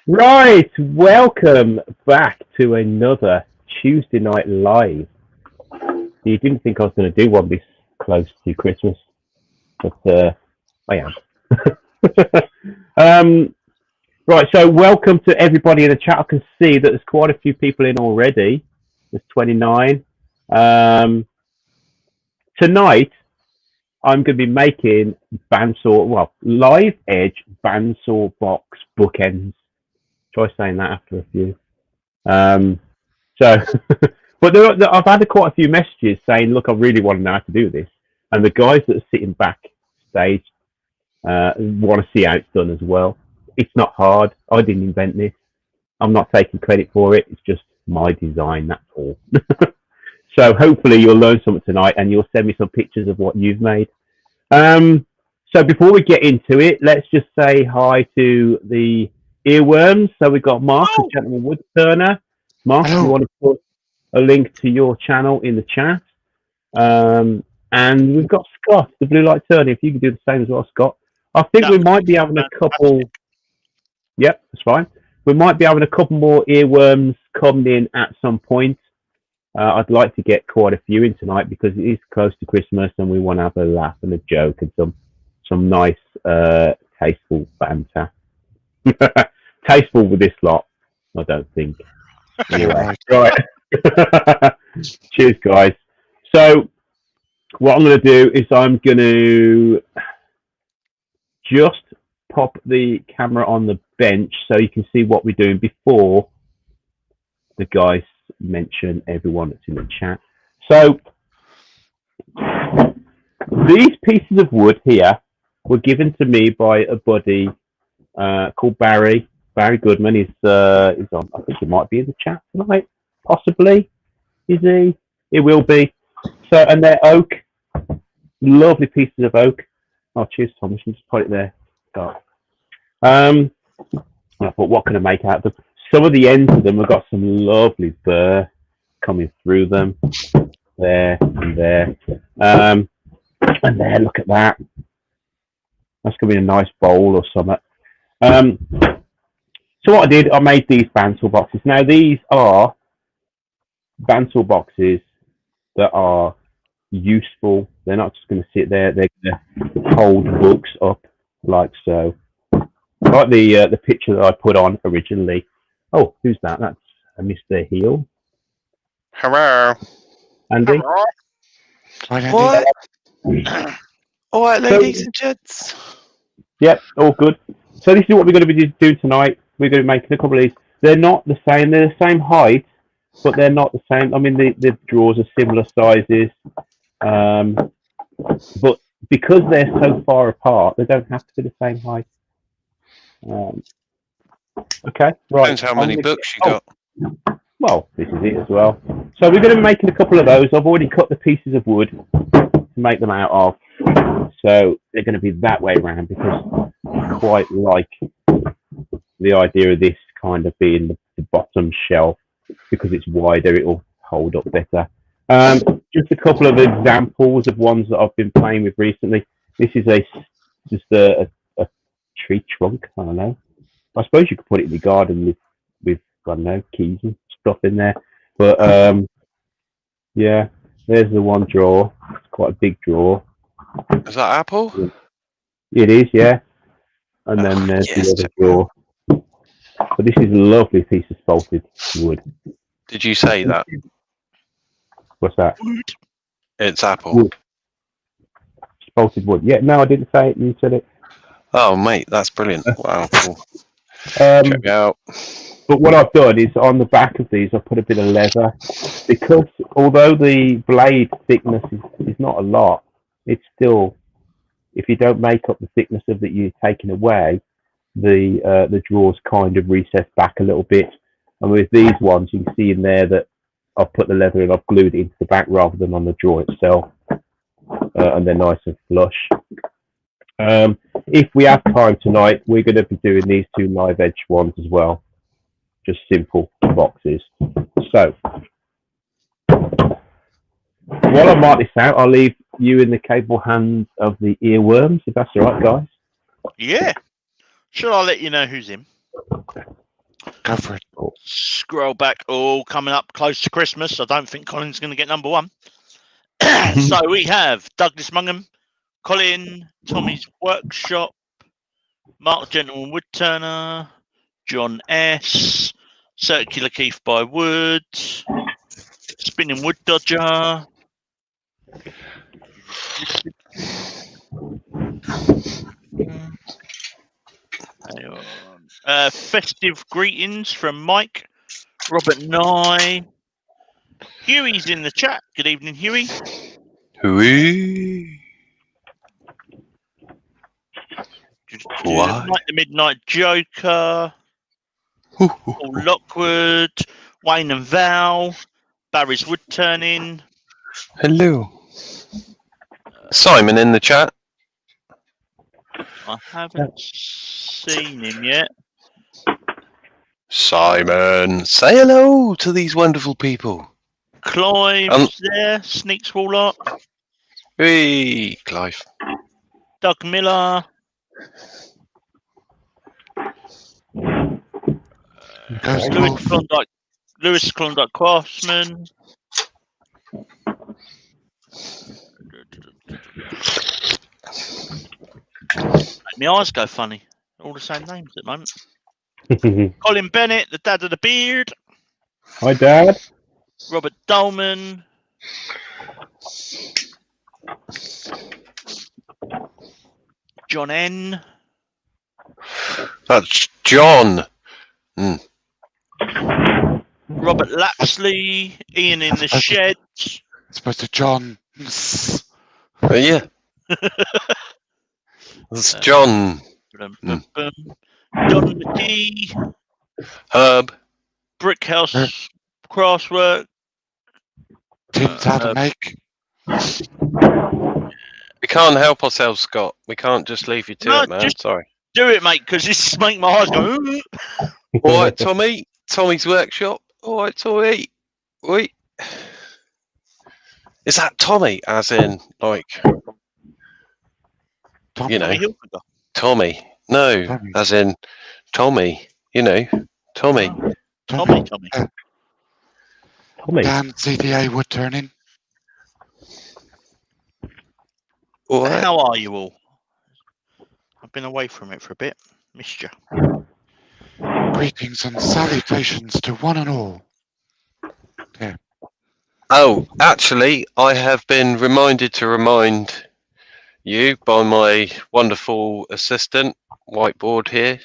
Right, welcome back to another Tuesday Night Live. You didn't think I was going to do one this close to Christmas, but I am. um, right, so welcome to everybody in the chat. I can see that there's quite a few people in already. There's 29. Um, Tonight, I'm going to be making Bandsaw, live edge Bandsaw box bookends. Try saying that after a few. Um, so, but I've had quite a few messages saying, "Look, I really want to know how to do this," and the guys that are sitting backstage want to see how it's done as well. It's not hard. I didn't invent this. I'm not taking credit for it. It's just my design. That's all. So hopefully you'll learn something tonight, and you'll send me some pictures of what you've made. So before we get into it, let's just say hi to the earworms. So we've got Mark, the gentleman wood turner. Mark, if you want to put a link to your channel in the chat. And we've got Scott, the blue light turner. If you can do the same as well, Scott. I think we might be having a couple. Yep, that's fine. We might be having a couple more earworms coming in at some point. I'd like to get quite a few in tonight because it is close to Christmas and we want to have a laugh and a joke and some nice, tasteful banter. Tasteful with this lot, I don't think. Anyway, right. Cheers, guys. So, what I'm going to do is I'm going to just pop the camera on the bench so you can see what we're doing before the guys mention everyone that's in the chat. So, these pieces of wood here were given to me by a buddy called Barry. Barry Goodman is on. I think he might be in the chat tonight, possibly. Is he? He will be. So, and they're oak, lovely pieces of oak. Oh, cheers, Thomas. Just put it there. Start. I thought, what can I make out of them? Some of the ends of them have got some lovely burr coming through them. There and there. And there, look at that. That's going to be a nice bowl or something. So what I did, I made these bandsaw boxes. Now, these are bandsaw boxes that are useful. They're not just going to sit there. They're going to hold books up like so. Like the picture that I put on originally. Oh, who's that? That's Mr. Heel. Hello. Andy? Hello. What? All right, ladies and gents. Yep, all good. So this is what we're going to be doing tonight. We're going to be making a couple of these. They're not the same. They're the same height, but they're not the same. I mean, the drawers are similar sizes. But because they're so far apart, they don't have to be the same height. Okay, right. Depends how many books you got. Well, this is it as well. So we're going to be making a couple of those. I've already cut the pieces of wood to make them out of. So they're going to be that way around because I quite like the idea of this kind of being the bottom shelf because it's wider. It'll hold up better. Just a couple of examples of ones that I've been playing with recently. This is just a tree trunk. I don't know. I suppose you could put it in the garden with I don't know, keys and stuff in there. But yeah, there's the one drawer. It's quite a big drawer. Is that apple? It is, yeah. And then there's the other drawer. But this is a lovely piece of spalted wood. Did you say that? What's that? It's apple. Wood. Spalted wood. Yeah, no, I didn't say it. You said it. Oh, mate, that's brilliant. Wow, cool. Check it out. But what I've done is on the back of these, I've put a bit of leather because although the blade thickness is not a lot, it's still, if you don't make up the thickness of that you're taking away, the drawers kind of recess back a little bit. And with these ones, you can see in there that I've put the leather and I've glued it into the back rather than on the drawer itself. And they're nice and flush. If we have time tonight, we're going to be doing these two live edge ones as well. Just simple boxes. So, while I mark this out, I'll leave you in the capable hands of the earworms, if that's all right, guys. Yeah. Shall I let you know who's in? Go for it. Scroll back. Oh, coming up close to Christmas. I don't think Colin's going to get number one. So we have Douglas Mungham, Colin, Tommy's Workshop, Mark Gentleman Woodturner, John S, Circular Keith by Wood, Spinning Wood Dodger, Festive Greetings from Mike, Robert Nye, Huey's in the chat. Good evening, Huey. Hooey. Mike the Midnight Joker, Paul Lockwood, Wayne and Val, Barry's Wood Turning. Hello. Simon in the chat. I haven't seen him yet. Simon, say hello to these wonderful people. Clive's there. Sneaks Warlock. Hey, Clive. Doug Miller. Lewis Klondike Craftsman. My eyes go funny. All the same names at the moment. Colin Bennett, the dad of the beard. Hi, Dad. Robert Dolman. John N. That's John. Robert Lapsley. Ian in the shed. It's supposed to John. Yeah. That's John. John McGee. Herb. Brickhouse Crosswork. Tim's how to make. We can't help ourselves, Scott. We can't just leave you to it, man. Sorry. Do it, mate, because this make my eyes go. All right, Tommy. Tommy's Workshop. All right, Tommy. Wait. Is that Tommy? As in, like, Tommy. you know, Tommy. No, Tommy. as in Tommy. You know, Tommy. Tommy. Dan CDA Wood Turning. All right. How are you all? I've been away from it for a bit. Missed you. Greetings and salutations to one and all. Yeah. Oh, actually, I have been reminded to remind you by my wonderful assistant, whiteboard here.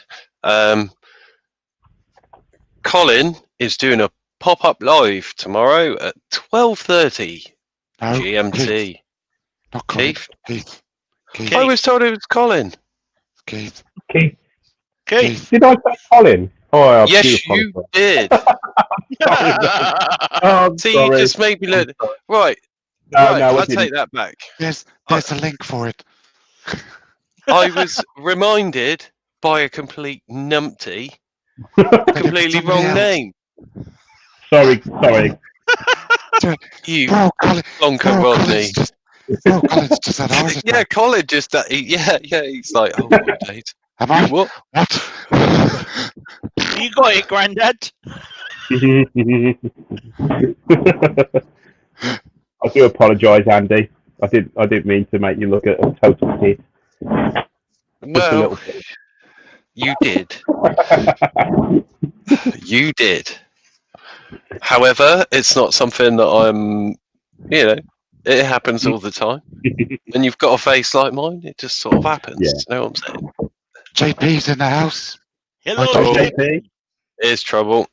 Colin is doing a pop-up live tomorrow at 12:30 No, GMT. Not Colin. Keith? Keith. I was told it was Colin. Keith. Keith. Keith. Did I say Colin? Oh, Yes, you did. See, you sorry. just made me look. Right. No, right, no, I I'll didn't. take that back. There's a link for it. I was reminded by a complete numpty, completely wrong name. Sorry. You Bro, Colin. Bonker Rodney. Colin's just had ours. Yeah, Colin just that. Yeah. He's like, oh, my days. Am I? What? What? You got it, Grandad. I do apologise, Andy. I didn't mean to make you look at a total kid. Well, you did. You did. However, it's not something that I'm, it happens all the time. When you've got a face like mine, it just sort of happens. Yeah. You know what I'm saying? JP's in the house. Hello. JP. Here's trouble.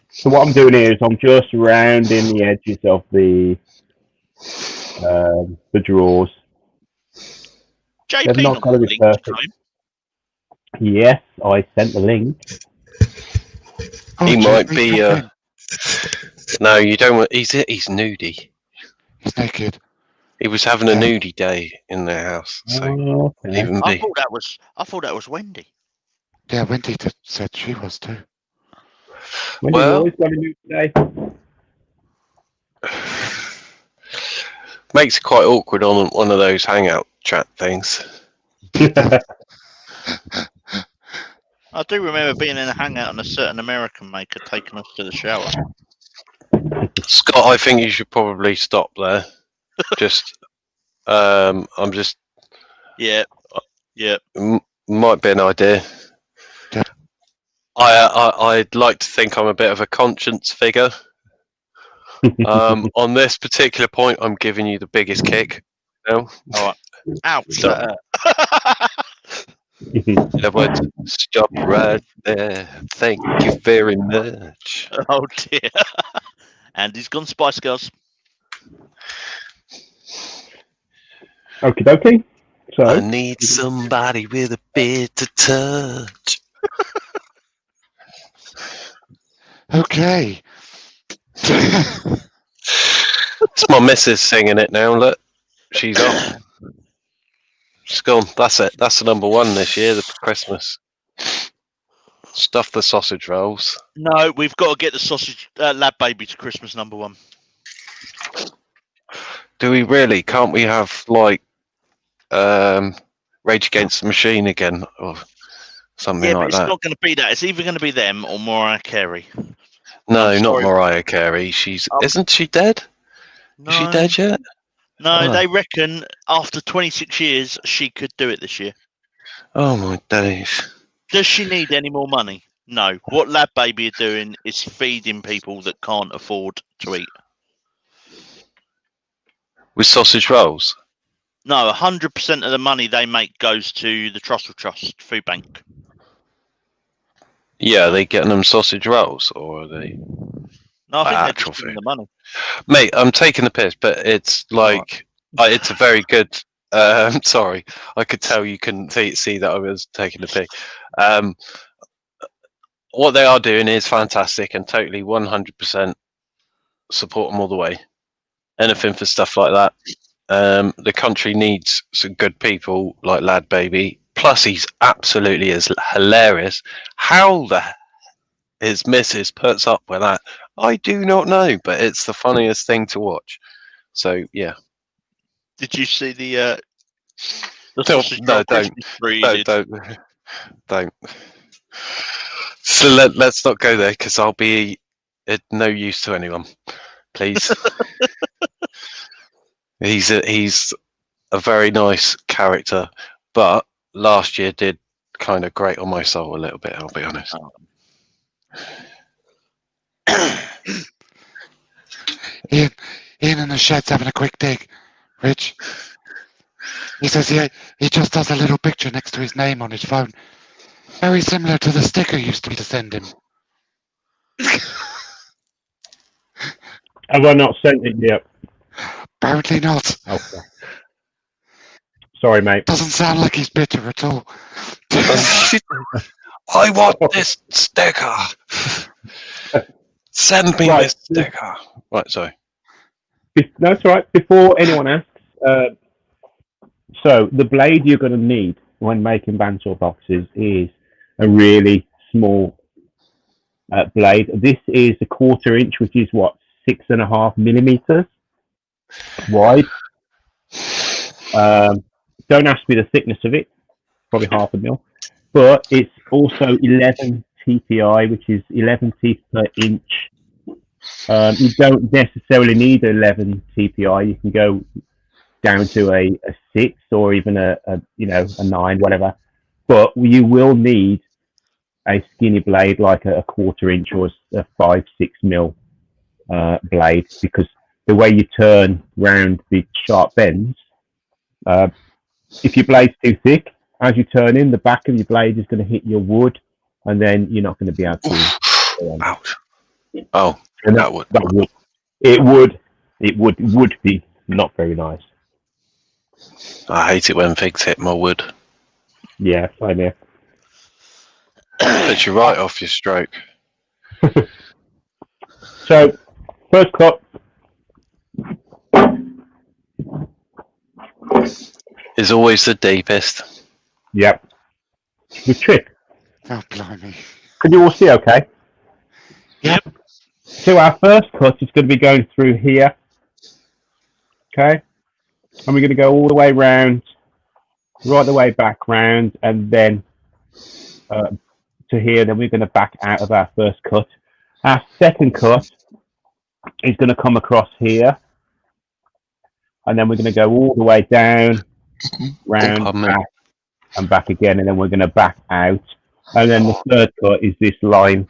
So what I'm doing here is I'm just rounding the edges of the drawers. JP They've not got to be perfect. Yes, I sent the link. Oh, He might JP, be. come in. No, you don't want. He's nudie. He's naked. He was having a nudie day in their house. So Oh, okay. even I be. thought that was Wendy. Yeah, Wendy said she was too. When Well- you always got to do today? Makes it quite awkward on one of those hangout chat things. I do remember being in a hangout and a certain American maker taking us to the shower. Scott, I think you should probably stop there. Just, I'm just Yeah. might be an idea. Yeah. I'd like to think I'm a bit of a conscience figure. On this particular point, I'm giving you the biggest kick. No, All right. Ouch. Stop. In other words, stop right there. Thank you very much. Oh dear. Andy's gone Spice Girls. Okie dokie. So I need somebody with a bit of touch. Okay. It's my missus singing it now. Look, she's up. She's gone. That's it. That's the number one this year. The Christmas. Stuff the sausage rolls. No, we've got to get the sausage lab baby to Christmas number one. Do we really? Can't we have like Rage Against the Machine again or something Yeah, but like it's that? not going to be that. It's either going to be them or Mariah Carey. No, I'm not sorry. Mariah Carey. She's Oh. isn't she dead? No, Is she dead yet? No, Oh. they reckon after 26 years she could do it this year. Oh my days. Does she need any more money? No. What Lab Baby are doing is feeding people that can't afford to eat. With sausage rolls? No, 100% of the money they make goes to the Trussell Trust Food Bank. Yeah, are they getting them sausage rolls or are they? No, I think they're Actual just giving food. the money. Mate, I'm taking the piss, but it's like it's a very good. Sorry, I could tell you couldn't see that I was taking the piss. What they are doing is fantastic and totally 100% support them all the way. Anything for stuff like that. The country needs some good people like Lad Baby. Plus, he's absolutely as hilarious. How his missus puts up with that, I do not know, but it's the funniest thing to watch. So yeah. Did you see the No, sausage no, roll don't. Christmas tree? No, don't. So let's not go there because I'll be no use to anyone. Please. He's a very nice character, but last year did kind of grate on my soul a little bit. I'll be honest. Ian in the shed's having a quick dig. Rich. He says he just has a little picture next to his name on his phone. Very similar to the sticker used to send him. have I not sent it yet? Apparently not. Okay. Sorry, mate. Doesn't sound like he's bitter at all. I want this sticker. Send me Right. this sticker. Right, sorry. No, it's all right. Before anyone asks, so the blade you're going to need when making bandsaw boxes is a really small blade. This is a 1/4 inch, which is what, 6.5 millimeters wide. Don't ask me the thickness of it, probably 1/2 mil, but it's also 11 TPI, which is 11 teeth per inch. You don't necessarily need 11 TPI. You can go down to a 6 or even a 9, whatever. But you will need a skinny blade like a 1/4 inch or a 5-6 mil blade, because the way you turn round the sharp bends, if your blade's too thick, as you turn in, the back of your blade is going to hit your wood, and then you're not going to be able to. Ouch. Oh, And that would. it would be not very nice. I hate it when things hit my wood. Yeah, same here. Puts you right off your stroke. So, first cut. Is always the deepest. Yep. The trick. Oh, blimey. Can you all see okay? Yep. So our first cut is going to be going through here. Okay? And we're going to go all the way round, right the way back round, and then to here, then we're going to back out of our first cut. Our second cut is going to come across here, and then we're going to go all the way down, round, pardon me. back, and back again, and then we're going to back out. And then the third cut is this line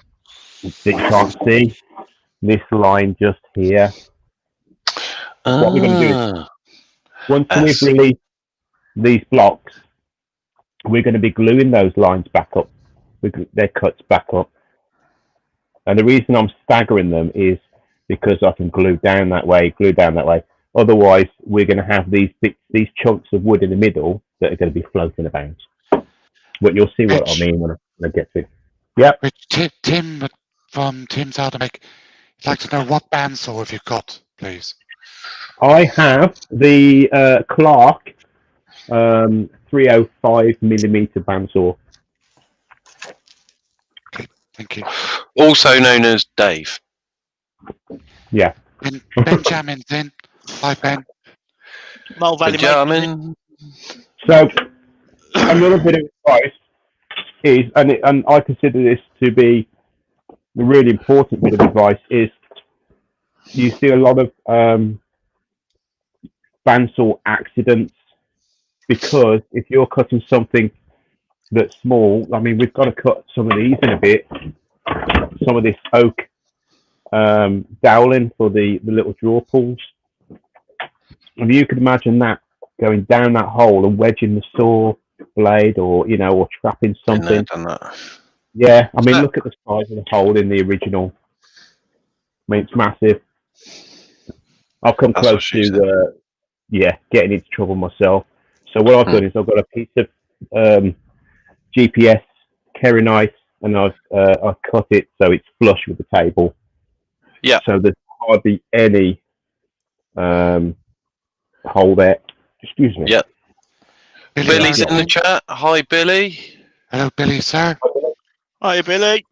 that you can't see. This line just here. What we're going to do is, once we've released these blocks, we're going to be gluing those lines back up. Their cuts back up. And the reason I'm staggering them is because I can glue down that way. Otherwise, we're going to have these chunks of wood in the middle that are going to be floating about. But you'll see what I mean when I get to it. Yep. Which Tim from Tim's How to Make, he'd like to know what bandsaw have you got, please? I have the Clark 305mm bandsaw. Okay, thank you. Also known as Dave. Yeah. And Benjamin's in. Hi, Ben. Mole Valley mate. Benjamin. So another bit of advice is, and I consider this to be a really important bit of advice, is you see a lot of bandsaw accidents because if you're cutting something that's small, I mean, we've got to cut some of these in a bit, some of this oak dowling for the little draw pulls. If you could imagine that going down that hole and wedging the saw blade, or or trapping something. Done that. Yeah, I mean, look at the size of the hole in the original. I mean, it's massive. I've come close to getting into trouble myself. So what I've done is I've got a piece of GPS Kerry knife, and I've cut it so it's flush with the table. Yeah. So there's hardly any hole there. Excuse me. Yeah. Billy's in the chat. Hi, Billy. Hello, Billy, sir. Hi, Billy.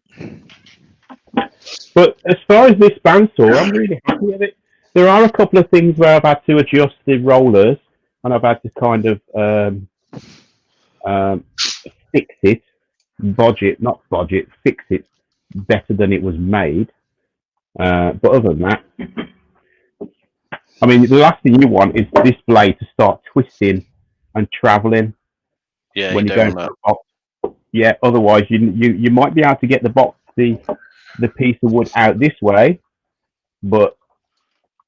But as far as this bandsaw, I'm really happy with it. There are a couple of things where I've had to adjust the rollers, and I've had to kind of fix it, fix it better than it was made. But other than that, I mean, the last thing you want is this blade to start twisting and travelling. Yeah, when you go into the box. Yeah, otherwise you might be able to get the piece of wood out this way, but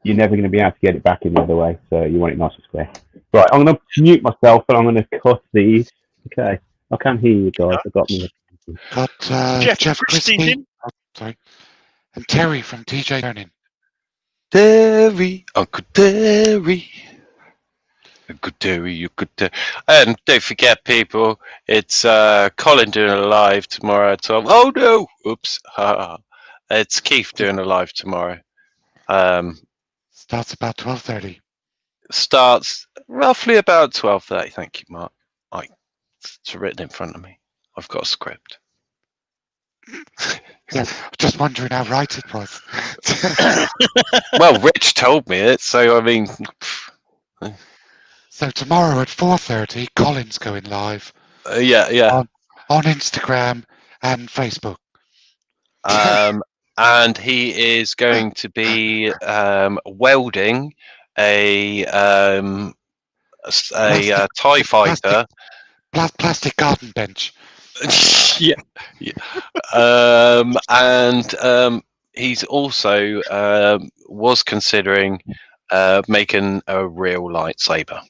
you're never going to be able to get it back in the other way. So you want it nice and square. Right, I'm going to mute myself and I'm going to cut these. Okay, I can hear you guys. I got me. Got Jeff Christie. Oh, sorry. And Terry from TJ Turning. Terry, Uncle Terry. Uncle Terry, you could. And don't forget, people, it's Colin doing a live tomorrow. Tom. Oh no! Oops. It's Keith doing a live tomorrow. Starts about 12:30. Starts roughly about 12:30. Thank you, Mark. It's written in front of me. I've got a script. Yeah, just wondering how right it was. Well, Rich told me it, so I mean. So tomorrow at 4:30, Colin's going live. Yeah. On Instagram and Facebook. And he is going to be welding a TIE fighter. Plastic garden bench. Yeah. And he's also was considering making a real lightsaber.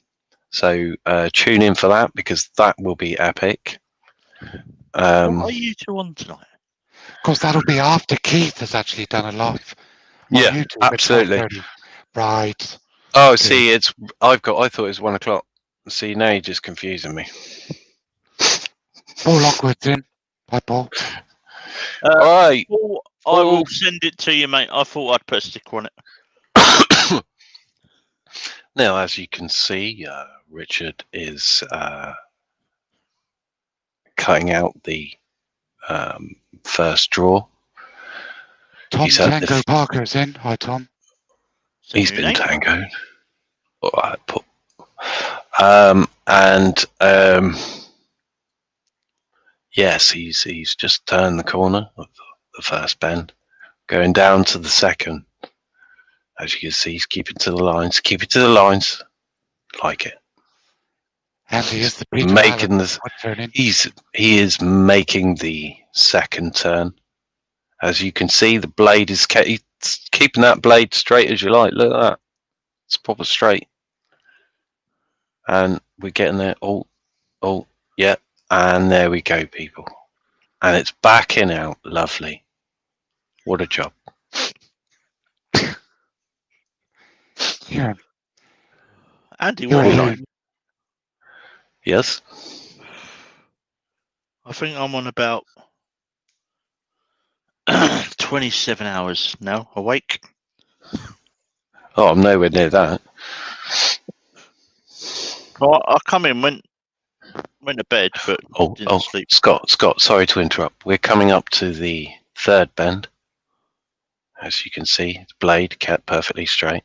So tune in for that, because that will be epic. What are you two on tonight? Of course, that'll be after Keith has actually done a live. Yeah, YouTube absolutely. at 12:30. Right. Oh, Okay. see, I thought it was 1 o'clock. See, now you're just confusing me. Paul Lockwood's in. Hi, Paul. All right. I will send it to you, mate. I thought I'd put a sticker on it. Now, as you can see, Richard is cutting out the first draw. Tom Tango Parker's in. Hi, Tom. He's been tangoed. All right, Yes, he's just turned the corner of the first bend, going down to the second. As you can see, he's keeping to the lines. Keep it to the lines. Like it. Andy is the Peter Making Allen this. foot turning. He is making the second turn. As you can see, the blade is keeping that blade straight as you like. Look at that. It's proper straight. And we're getting there. Oh, yeah. And there we go, people. And it's backing out. Lovely. What a job. Here, Andy, You're what are you alone. on? Yes? I think I'm on about 27 hours now awake. Oh, I'm nowhere near that. Well, I come in, went to bed, but didn't sleep. Scott, sorry to interrupt. We're coming up to the third bend. As you can see, the blade kept perfectly straight.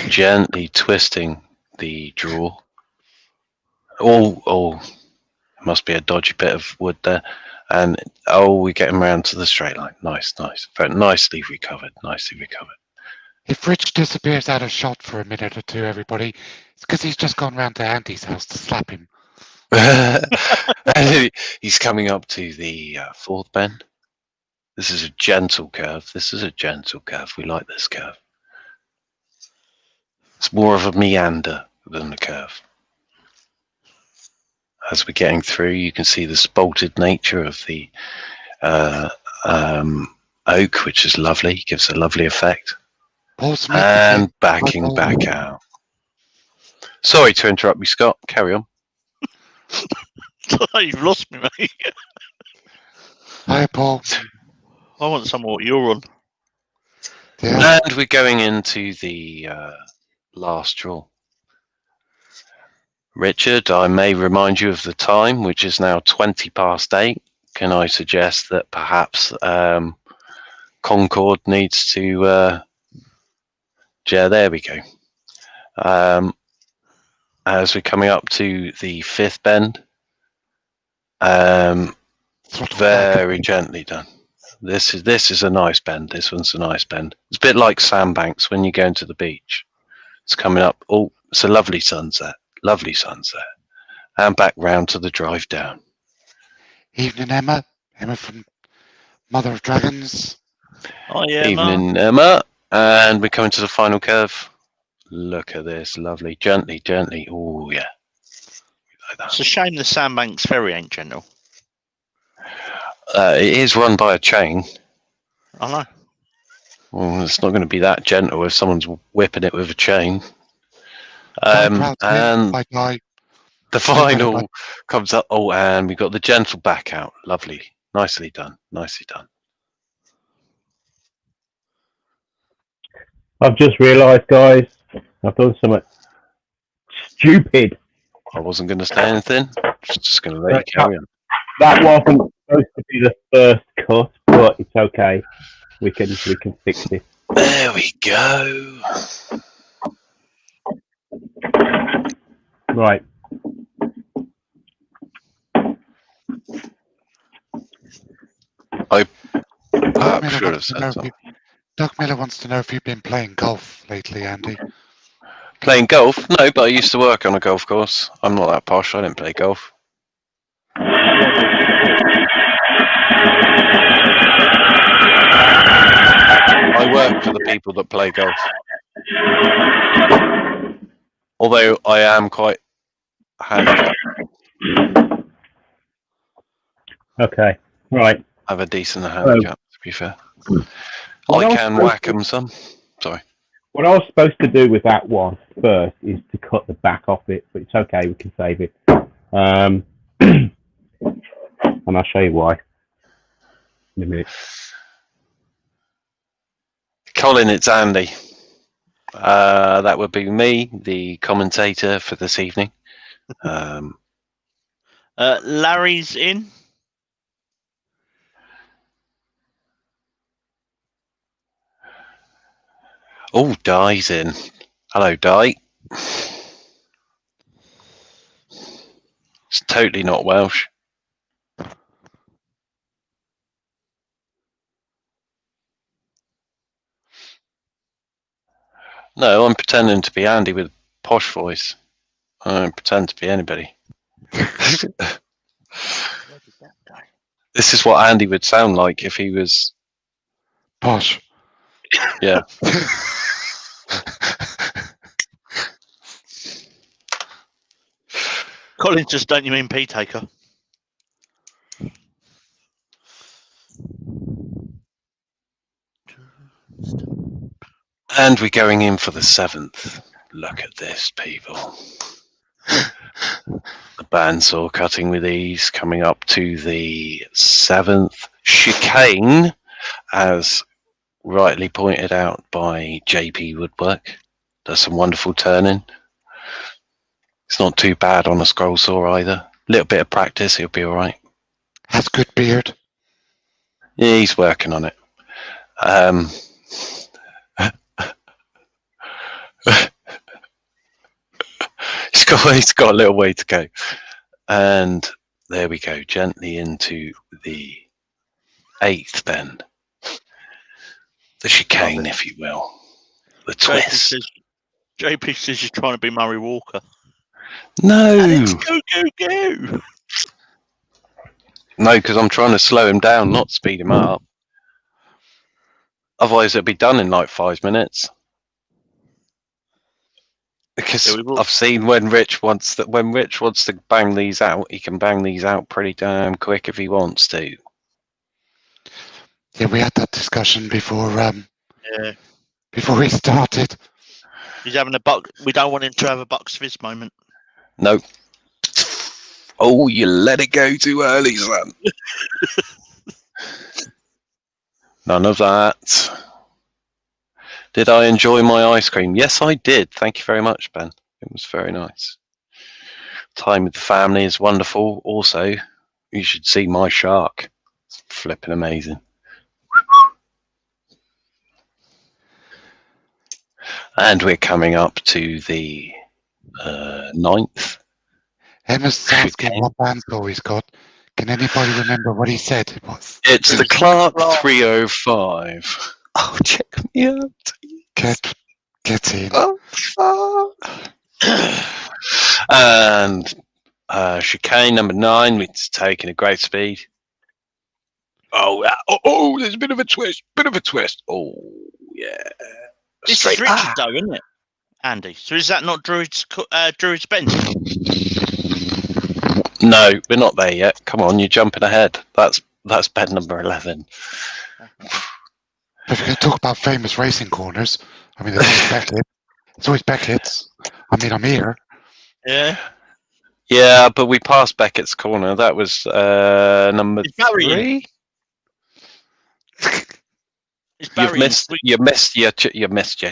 Gently twisting the draw. Oh, must be a dodgy bit of wood there. And we're getting around to the straight line. Nice. Very nicely recovered. if Rich disappears out of shot for a minute or two, everybody, it's because he's just gone round to Andy's house to slap him. He's coming up to the fourth bend. This is a gentle curve. We like this curve. It's more of a meander than a curve. As we're getting through, you can see the spalted nature of the oak, which is lovely. Gives a lovely effect. Paul Smith And again. backing back out. Sorry to interrupt you, Scott. Carry on. You've lost me, mate. Hi, Paul. I want some of what you're on. Yeah. And we're going into the last draw. Richard, I may remind you of the time, which is now 8:20. Can I suggest that perhaps Concord needs to... yeah, there we go. As we're coming up to the fifth bend, very gently done. This is a nice bend. This one's a nice bend. It's a bit like sandbanks when you go into the beach. It's coming up. Oh, it's a lovely sunset. And back round to the drive down. Evening, Emma. Emma from Mother of Dragons. Oh, yeah, Evening, Emma. And we're coming to the final curve. Look at this. Lovely. Gently. Oh, yeah. Like that. It's a shame the Sandbanks Ferry ain't gentle. It is run by a chain. I know. Well, it's not going to be that gentle if someone's whipping it with a chain. And The final comes up. Oh, and we've got the gentle back out. Lovely. Nicely done. I've just realised, guys, I've done something stupid. I wasn't going to say anything. Just going to let you carry on. That wasn't supposed to be the first cut, but it's okay. We can fix it. There we go. Right. I should have said something. Doug Miller wants to know if you've been playing golf lately, Andy. Playing golf? No, but I used to work on a golf course. I'm not that posh. I didn't play golf. I work for the people that play golf. Although I am quite handicapped. Okay. Right. I have a decent handicap, to be fair. I can whack them some. Sorry. What I was supposed to do with that one first is to cut the back off it, but it's okay. We can save it. And I'll show you why in a minute. Colin, it's Andy. That would be me, the commentator for this evening. Larry's in. Oh, Di's in. Hello, Di. It's totally not Welsh. No, I'm pretending to be Andy with a posh voice. I don't pretend to be anybody. This is what Andy would sound like if he was... Posh. Yeah. Colin, just don't you mean pee taker? And we're going in for the 7th. Look at this, people. The bandsaw cutting with ease, coming up to the 7th. Chicane, as rightly pointed out by JP Woodwork. Does some wonderful turning. It's not too bad on a scroll saw either. Little bit of practice, he'll be all right. Has good beard. Yeah, he's working on it. He's got a little way to go. And there we go, gently into the 8th bend. The chicane, if you will. The twist. JP says you're trying to be Murray Walker. No. Alex, go, go, go. No, because I'm trying to slow him down, not speed him up. Otherwise, it'll be done in like 5 minutes. Because I've seen when Rich wants to bang these out, he can bang these out pretty damn quick if he wants to. Yeah, we had that discussion before. Yeah. Before we started. He's having a buck. We don't want him to have a Bucks Fizz moment. No. Oh, you let it go too early, son. None of that. Did I enjoy my ice cream? Yes, I did. Thank you very much, Ben. It was very nice. Time with the family is wonderful. Also, you should see my shark. It's flipping amazing. And we're coming up to the 9th. Emma's asking what bandsaw he's got. Can anybody remember what he said it was? It's the Clark 305. Oh, check me out. Get in. And chicane number 9, it's taking a great speed. Oh, there's a bit of a twist. Oh, yeah. This is Richard, though, isn't it, Andy? So is that not Druid's Bend? No, we're not there yet. Come on, you're jumping ahead. That's bed number 11. If you're going to talk about famous racing corners, I mean, there's always Beckett. It's always Beckett's. I mean, I'm here. Yeah. Yeah, but we passed Beckett's corner. That was number 3. You missed your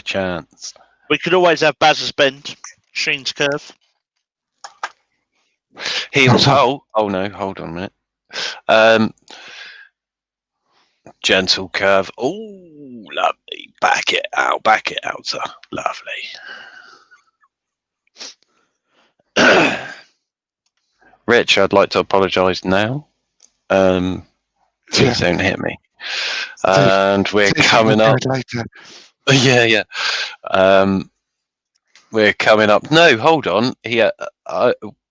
chance. We could always have Baz's Bend, Sheen's Curve. Heels. Oh no, hold on a minute. Gentle curve. Oh, lovely. Back it out, sir. Lovely. Rich, I'd like to apologise now. Please don't hit me. And we're coming up. Later. Yeah. We're coming up. No, hold on.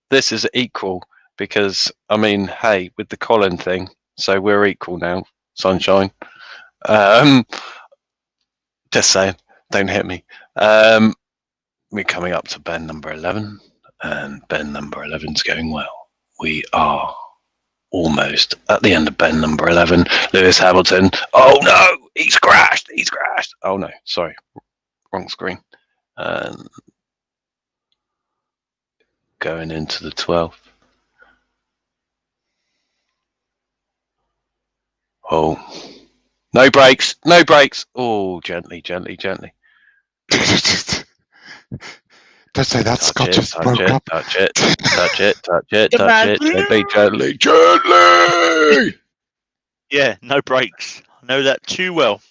This is equal because, I mean, hey, with the Colin thing, so we're equal now, sunshine. Just saying, don't hit me. We're coming up to bend number 11, and bend number 11's going well. We are almost at the end of bend number 11. Lewis Hamilton. Oh no, he's crashed. Oh no, sorry, wrong screen. Going into the 12th. Oh, no brakes. Oh, gently. Don't say that. Scott just broke up. Touch it. Gently. Yeah, no brakes. I know that too well.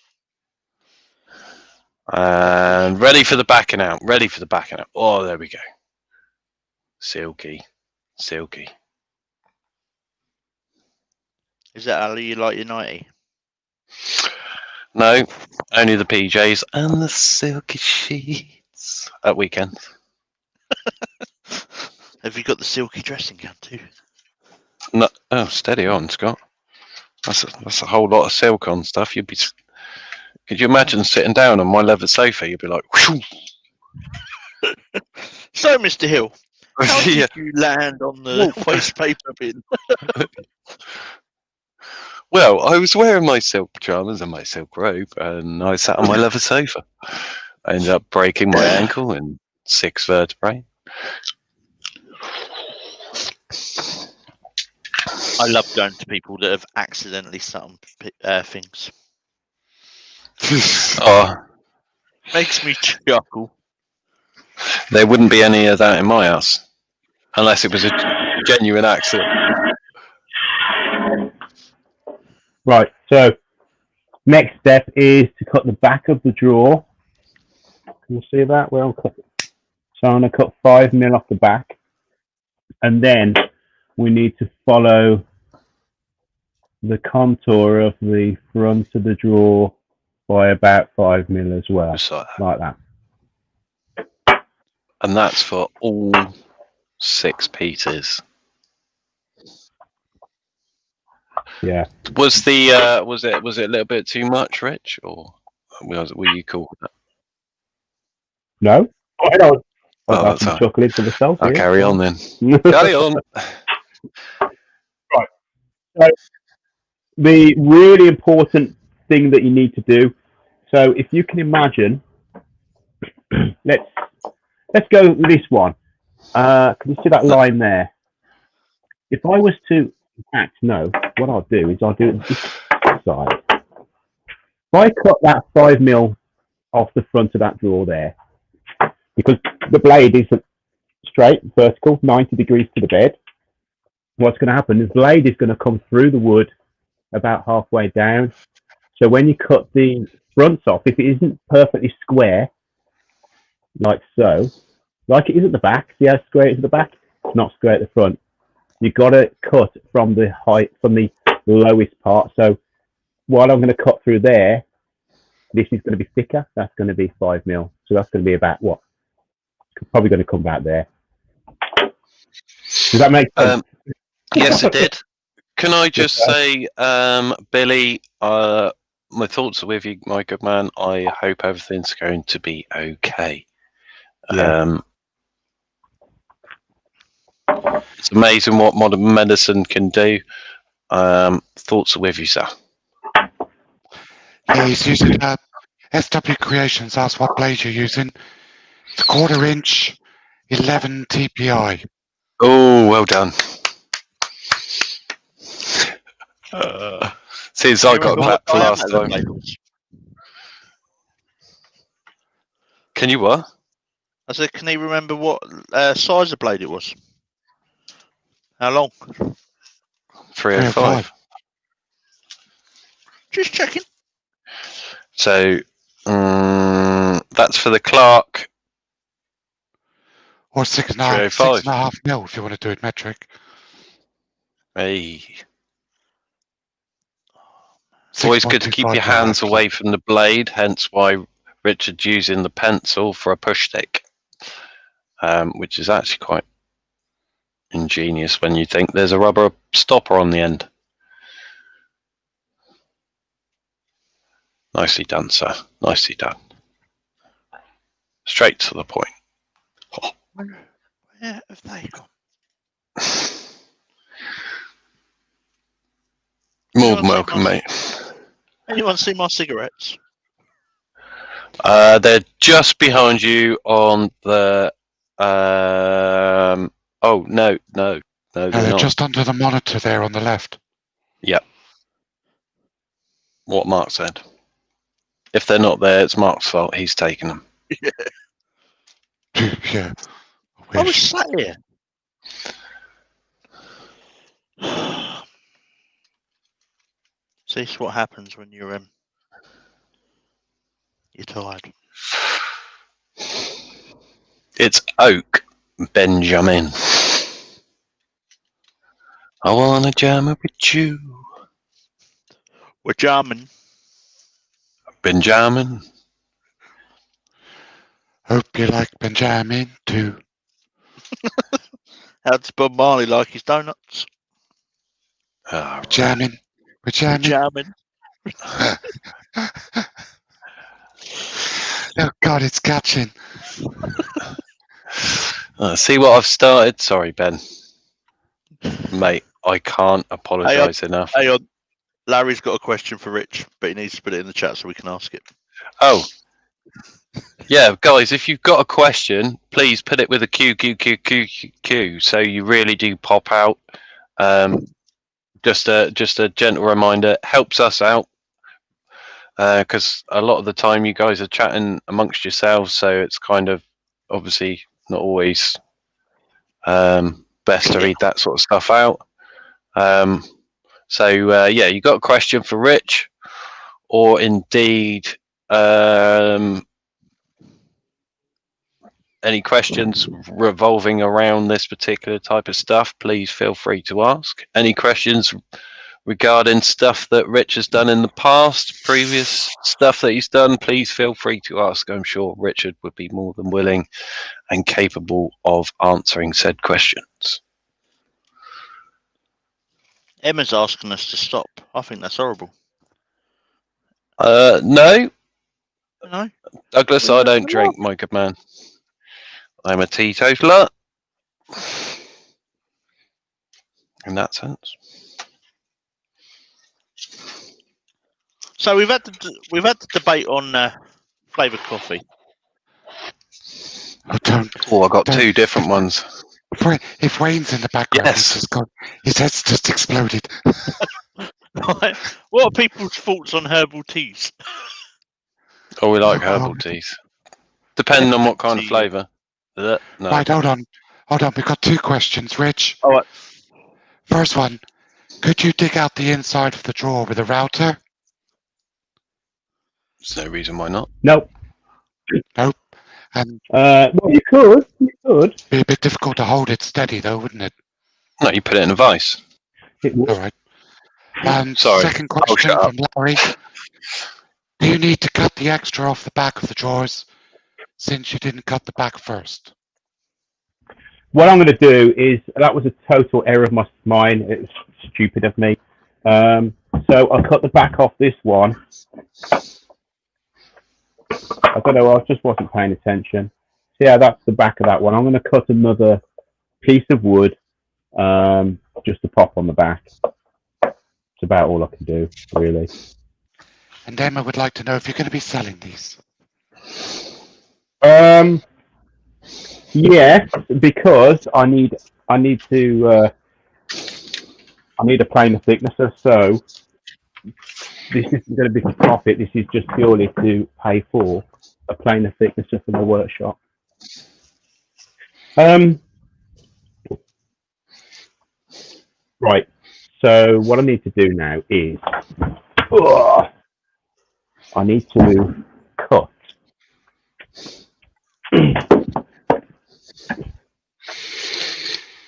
And ready for the backing out. Oh, there we go. Silky. Is that how you like your 90? No, only the PJs and the silky sheets at weekends. Have you got the silky dressing gown too? No, oh, steady on, Scott. That's a whole lot of silk on stuff. Could you imagine sitting down on my leather sofa? You'd be like, whoosh. So, Mr. Hill, how Yeah. did you land on the waste paper bin? Well, I was wearing my silk pajamas and my silk robe, and I sat on my leather sofa. I ended up breaking my ankle and 6 vertebrae. I love going to people that have accidentally sat on things. Oh, Makes me chuckle. there wouldn't be any of that in my house, unless it was a genuine accident. Right, so next step is to cut the back of the drawer. Can you see that? Where I'm cutting? So I'm going to cut 5 mil off the back, and then we need to follow the contour of the front of the drawer by about 5 mil as well, Just like that. like that. And that's for all 6 pieces. Yeah. Was it a little bit too much, Rich, or were you cool with that? No? I don't. Oh, I've got some that's chocolate for myself. I'll here. carry on then. Carry on. Right. So the really important thing that you need to do. So if you can imagine, let's go with this one. Can you see that line there? If I was to, in fact, no, what I'll do is I'll do it this side. If I cut that 5 mil off the front of that drawer there, because the blade is straight, vertical, 90 degrees to the bed, what's going to happen is the blade is going to come through the wood about halfway down. So when you cut the fronts off, if it isn't perfectly square, like so, like it is at the back, see how square it is at the back? It's not square at the front. You've got to cut from the height, from the lowest part. So while I'm going to cut through there, this is going to be thicker. That's going to be 5 mil. So that's going to be about what? Probably going to come back there. Does that make sense? Yes, it did. Can I just say, Billy, my thoughts are with you, my good man. I hope everything's going to be okay. Yeah. It's amazing what modern medicine can do. Thoughts are with you, sir. Yeah, he's using SW Creations. That's what blade you're using. It's 1/4 inch, 11 TPI. Oh, well done. Since I got clapped for last time. Can you what? I said, can he remember what size of blade it was? How long? 305. Just checking. So that's for the Clark. Or 6.5 305. mil if you want to do it metric. Hey. It's always good to keep your hands away from the blade, hence why Richard's using the pencil for a push stick, which is actually quite ingenious when you think there's a rubber stopper on the end. Nicely done, sir. Nicely done. Straight to the point. Oh. Where have they gone? More than welcome, mate. Anyone see my cigarettes? They're just behind you on the. Oh no, they're not. Just under the monitor there on the left. Yep. What Mark said. If they're not there, it's Mark's fault. He's taken them. Yeah. I was sat here. See, it's what happens when you're tired. It's Oak Benjamin. I wanna jam it with you. We're jamming. Benjamin. Hope you like Benjamin too. How does Bob Marley like his donuts? Oh, Jamming. We're We're jamming. jamming. Oh God, it's catching. See what I've started? Sorry, Ben. Mate, I can't apologise enough. Hang on. Larry's got a question for Rich, but he needs to put it in the chat so we can ask it. Oh. Yeah, guys, if you've got a question, please put it with a Q, so you really do pop out. Just a gentle reminder, helps us out, because a lot of the time you guys are chatting amongst yourselves, so it's kind of obviously not always best to read that sort of stuff out. Yeah, you got a question for Rich, or indeed any questions revolving around this particular type of stuff, please feel free to ask. Any questions regarding stuff that Rich has done in the past, previous stuff that he's done, please feel free to ask. I'm sure Richard would be more than willing and capable of answering said questions. Emma's asking us to stop. I think that's horrible. No, No? Douglas, I don't drink, my good man. I'm a teetotaler. In that sense. So we've had the debate on flavoured coffee. Oh, don't. Oh, I got Don't- two different ones. If Wayne's in the background, Yes. he's just gone. His head's just exploded. Right. What are people's thoughts on herbal teas? Oh, we like herbal teas. Depending on what kind of Tea. flavour. No. Right, hold on. We've got two questions, Rich. All right. First one, could you dig out the inside of the drawer with a router? There's no reason why not. Nope. And Well, you could. it'd be a bit difficult to hold it steady, though, wouldn't it? No, you put it in a vice. It would. All right. And Sorry. second question shut from Larry. Do you need to cut the extra off the back of the drawers since you didn't cut the back first? What I'm going to do is, that was a total error of mine. It was stupid of me. So I'll cut the back off this one. I don't know, I just wasn't paying attention. So yeah, that's the back of that one. I'm going to cut another piece of wood just to pop on the back. It's about all I can do, really. And Emma would like to know if you're going to be selling these. Yes, because I need a planer thicknesser. So this isn't going to be for profit. This is just purely to pay for a planer thicknesser for the workshop. Right. So what I need to do now is I need to cut.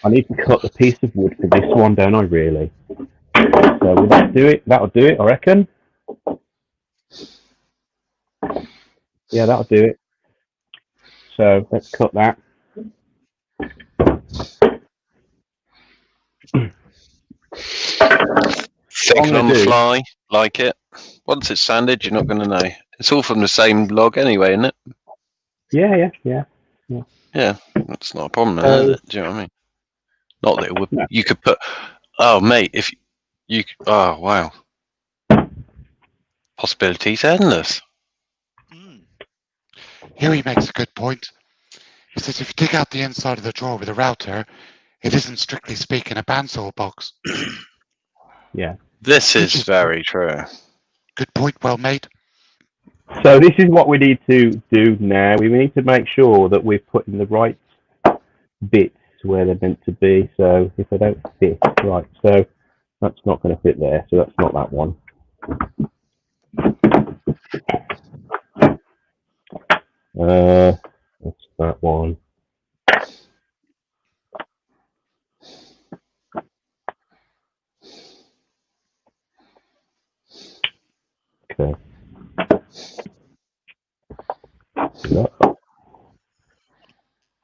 I need to cut the piece of wood for this one, don't I, really? So will that do it? That'll do it, I reckon. Yeah, that'll do it. So let's cut that. Thinking on the fly, like it. Once it's sanded, you're not going to know. It's all from the same log anyway, isn't it? Yeah. Yeah, that's not a problem, is it? Do you know what I mean? Not that it would. No. You could put. Oh, mate, if you. Oh, wow. Possibilities endless. Here he makes a good point. He says if you dig out the inside of the drawer with a router, it isn't strictly speaking a bandsaw box. Yeah. This is very true. Good point, well made. So this is what we need to do now. We need to make sure that we're putting the right bits where they're meant to be. So if they don't fit, right, so that's not going to fit there. So that's not that one. That's that one. Okay.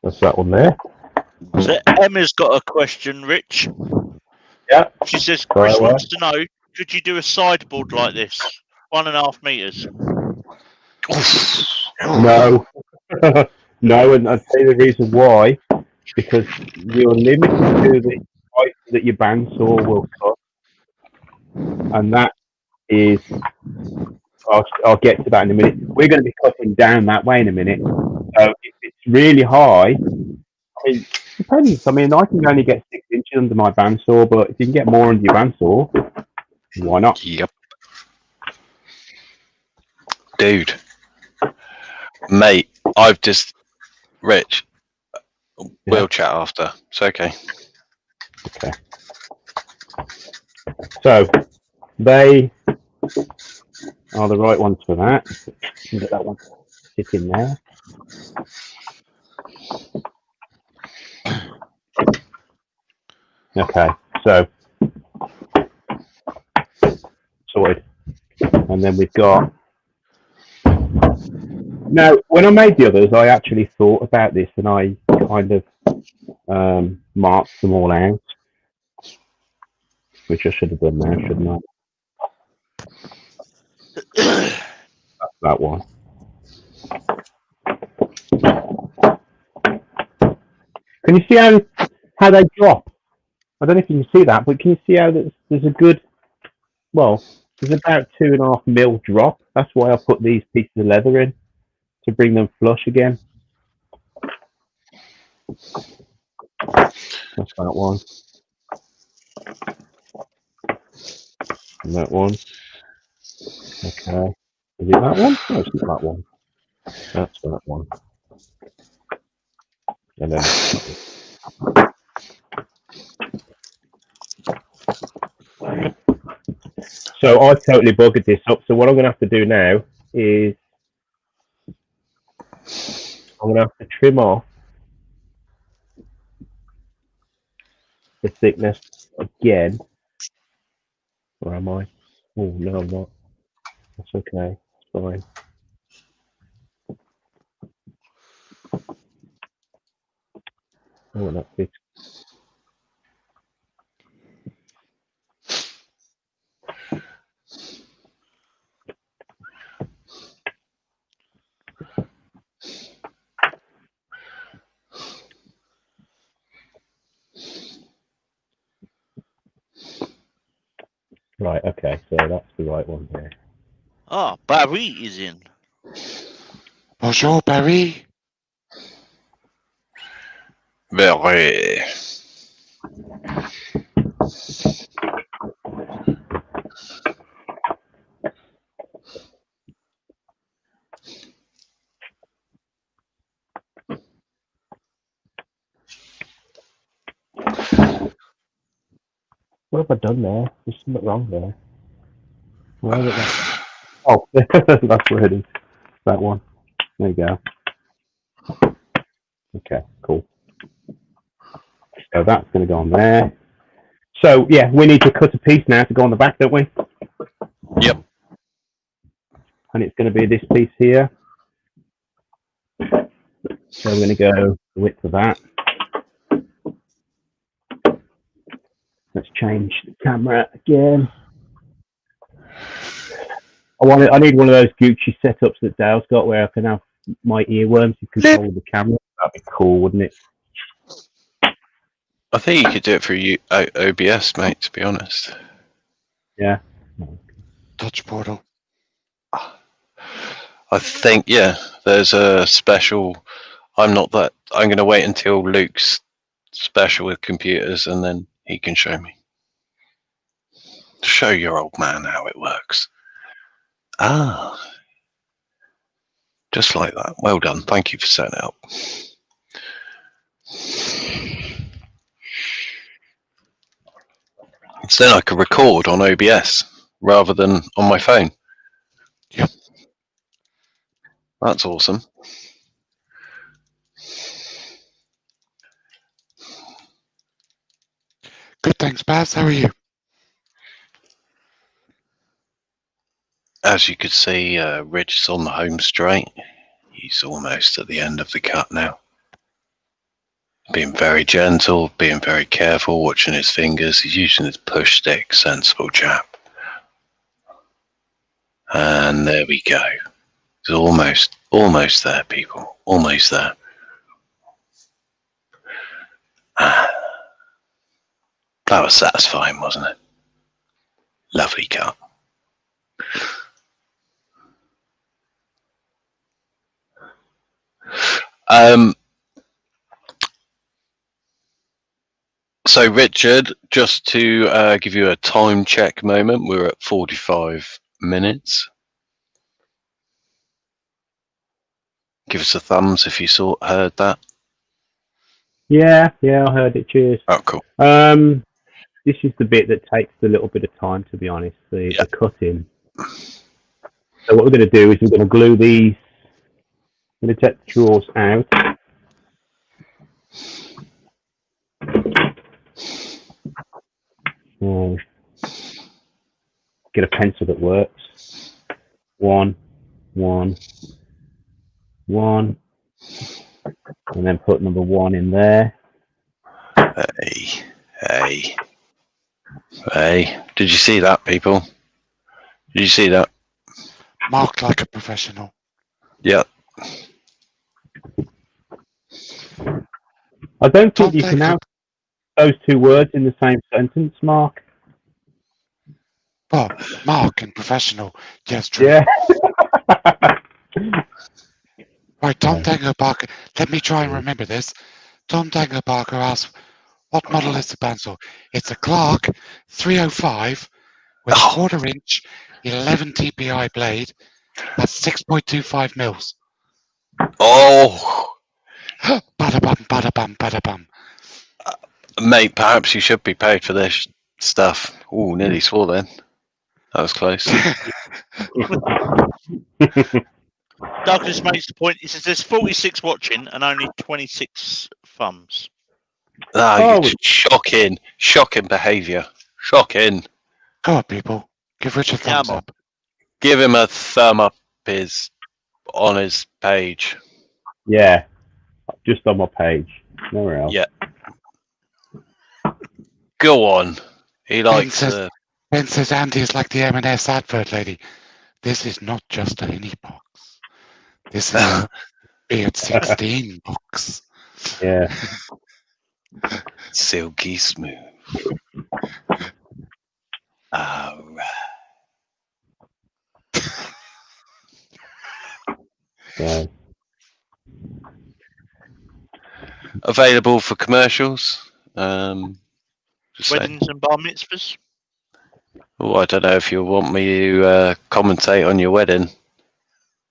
That's that one there. So Emma's got a question, Rich. Yeah. She says, Fire Chris away. wants to know, could you do a sideboard like this? 1.5 meters. No. No, and I'll tell you the reason why. Because you're limited to the height that your bandsaw will cut. And that is, I'll get to that in a minute. We're going to be cutting down that way in a minute. So if it's really high, I mean, depends. I mean, I can only get 6 inches under my bandsaw, but if you can get more under your bandsaw, why not? Yep. Dude. Mate, I've just... Rich, we'll chat after. It's okay. Okay. So they are the right ones for that. Get that one sit in there. Okay, so sorted. And then we've got. Now, when I made the others, I actually thought about this and I kind of marked them all out, which I should have done now, shouldn't I? That's that one. Can you see how they drop? I don't know if you can see that, but can you see how there's a good, well, there's about 2.5 mil drop. That's why I put these pieces of leather in, to bring them flush again. That's that one. And that one. Okay. Is it that one? No, it's not that one. That's that one. And then so I totally buggered this up. So what I'm going to have to do now is I'm going to have to trim off the thickness again. Where am I? Oh, no, I'm not. That's okay. It's fine. Oh, that fits. Right, okay, so that's the right one there. Ah, Barry is in. Bonjour, Barry. Very. What have I done there? There's something wrong there. Why is it that? Oh, that's where it is. That one. There you go. Okay, cool. So that's going to go on there. So, yeah, we need to cut a piece now to go on the back, don't we? Yep. And it's going to be this piece here. So I'm going to go the width of that. Let's change the camera again. I need one of those Gucci setups that Dale's got where I can have my earworms and control the camera. That'd be cool, wouldn't it? I think you could do it through OBS, mate, to be honest. Yeah. Touch portal. I think, yeah, there's a special... I'm going to wait until Luke's special with computers and then he can show me. Show your old man how it works. Ah. Just like that. Well done. Thank you for setting it up. So then I could record on OBS rather than on my phone. Yep. That's awesome. Good, thanks, Baz. How are you? As you could see, Rich is on the home straight. He's almost at the end of the cut now. Being very gentle, being very careful, watching his fingers. He's using his push stick, sensible chap. And there we go. It's almost there, people. Almost there. That was satisfying, wasn't it? Lovely cut. So, Richard, just to give you a time check moment, we're at 45 minutes. Give us a thumbs if you heard that. Yeah, I heard it. Cheers. Oh, cool. This is the bit that takes a little bit of time, to be honest, the cutting. So what we're going to do is we're going to glue these. I'm going to take the drawers out. Get a pencil that works. One, and then put number 1 in there. Hey. Did you see that, people? Did you see that? Marked like a professional. Yeah. I don't think you can have those 2 words in the same sentence, Mark. Oh, Mark and professional. Yes, true. Yeah. Right, Tom Tango Parker. Let me try and remember this. Tom Tango Parker asks, what model is the Bandsaw? It's a Clark 305 with a 1/4 inch 11 TPI blade at 6.25 mils. Oh! Bada bum, bada bum, bada bum. Mate, perhaps you should be paid for this stuff. Ooh, nearly swore then. That was close. Douglas makes the point. He says there's 46 watching and only 26 thumbs. Shocking behaviour. Shocking. Go on, people. Give Rich a thumbs up. Give him a thumb up on his page. Yeah, just on my page. Nowhere else. Yeah. Go on. He likes Ben says Andy is like the M&S advert lady. This is not just a honey box. This is a Beard 16 box. Yeah. Silky smooth. All right. Yeah. Available for commercials. Weddings and bar mitzvahs. Oh, I don't know if you want me to commentate on your wedding.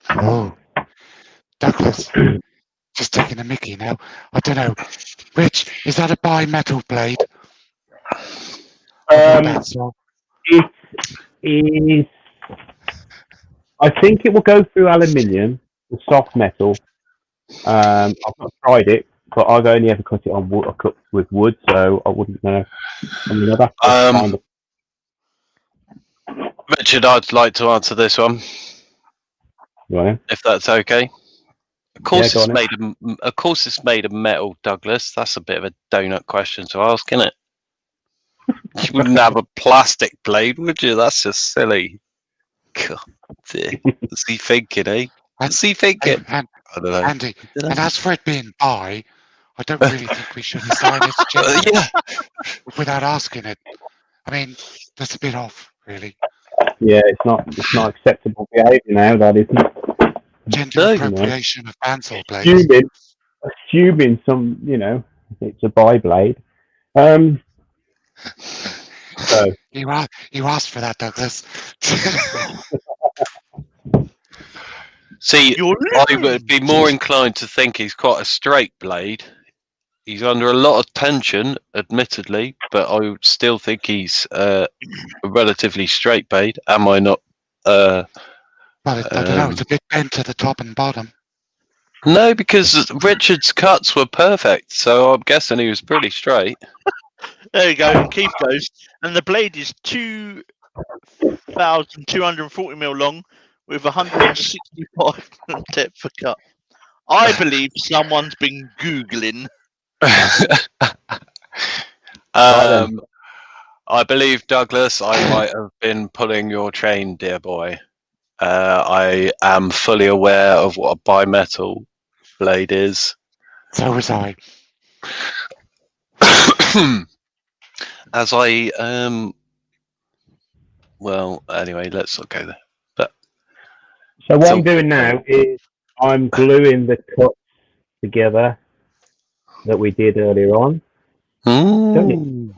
Oh, Douglas, just taking a mickey now. I don't know. Rich, is that a bi-metal blade? It is. I think it will go through aluminium, the soft metal. I've not tried it, but I've only ever cut it on wood. I cut with wood, so I wouldn't know. Richard, I'd like to answer this one, Right. if that's okay. Of course, Yeah, it's made of metal, Douglas. That's a bit of a donut question to ask, isn't it? You wouldn't have a plastic blade, would you? That's just silly. God dear. What's he thinking, eh? What's he thinking? I don't know. Andy, and as for it being bi, I don't really think we should assign it to gender without asking it. I mean, that's a bit off, really. Yeah, it's not acceptable behaviour now. That isn't. Gender appropriation of Bandsaw blades. Assuming some, it's a bi blade. So you asked for that, Douglas. See, I would be more inclined to think he's quite a straight blade. He's under a lot of tension, admittedly, but I would still think he's a relatively straight blade. Am I not? Well, I don't know. It's a bit bent to the top and bottom. No, because Richard's cuts were perfect, so I'm guessing he was pretty straight. There you go. And Keith goes, and the blade is 2 1,240 mil long with 165 depth of cut. I believe someone's been Googling. I believe, Douglas, I might have been pulling your chain, dear boy. I am fully aware of what a bimetal blade is. So was I. As I well, anyway, let's not go there. But So what I'm doing now is I'm gluing the cuts together that we did earlier on. Don't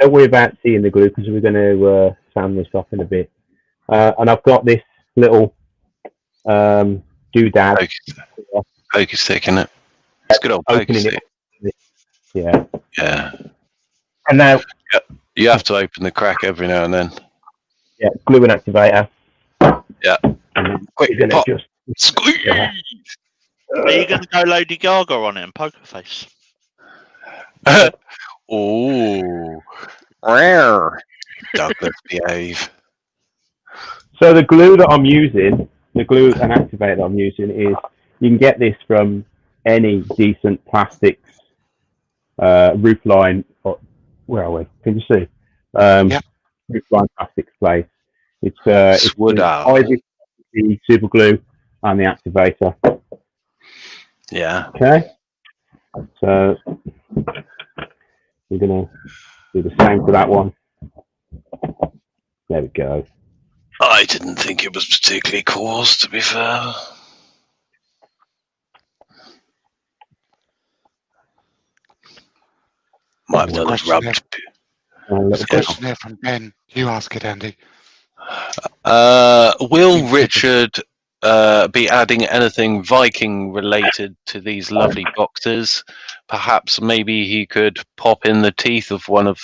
worry about seeing the glue because we're going to sand this off in a bit. And I've got this little doodad. Poker stick, isn't it? It's good old poker stick. Yeah. Yeah. And now you have to open the crack every now and then. Yeah, glue and activator. Yeah. Quick, pop. Just squeeze. Yeah. Are you going to go Lady Gaga on it and poker face? Oh, rare. Douglas, behave. So the glue that I'm using, the glue and activator that I'm using is, you can get this from any decent plastics roofline. Where are we? Can you see? Roofline plastics place. It's Ivy, the super glue and the activator. Yeah. Okay. So we're gonna do the same for that one. There we go. I didn't think it was particularly coarse, to be fair. Might well have rubbed. There's a question there from Ben. You ask it, Andy. Will Richard be adding anything Viking related to these lovely boxes? Perhaps maybe he could pop in the teeth of one of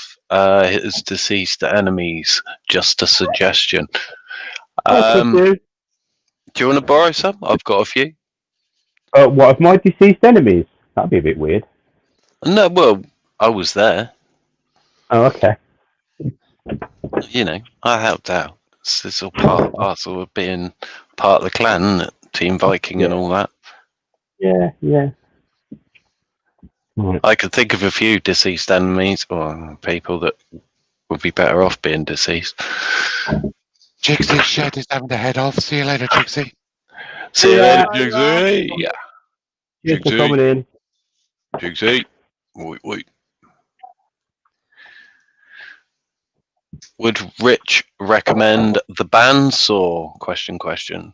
his deceased enemies. Just a suggestion. Do you want to borrow some? I've got a few. What of my deceased enemies? That'd be a bit weird. No, well, I was there. Oh, okay. You know, I helped out. It's all part and parcel of being part of the clan, isn't it? Team Viking and all that. Yeah, yeah. Right. I could think of a few deceased enemies or people that would be better off being deceased. Jigsy Shed is having to head off. See you later, Jigsy. See you later, Jigsy. Yeah. Cheers for coming in. Jigsy. Wait. Would Rich recommend the Bandsaw? Question.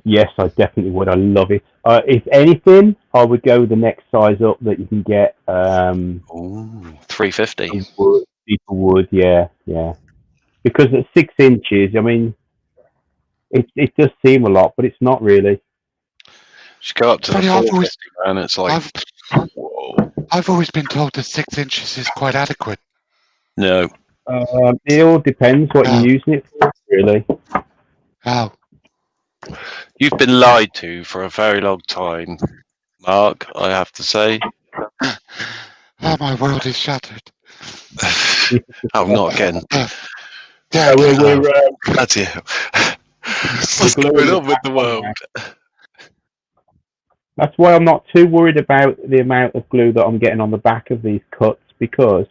Yes, I definitely would. I love it. If anything, I would go with the next size up that you can get. 350. Wood, yeah. Because at 6 inches, I mean, it does seem a lot, but it's not really. Just go up to the 450, man. It's like, I've always been told that 6 inches is quite adequate. No. It all depends what you're using it for, really. Oh. You've been lied to for a very long time, Mark, I have to say. Oh, my world is shattered. Oh, not again. Yeah, we're that's it. What's going on with the world? That's why I'm not too worried about the amount of glue that I'm getting on the back of these cuts, because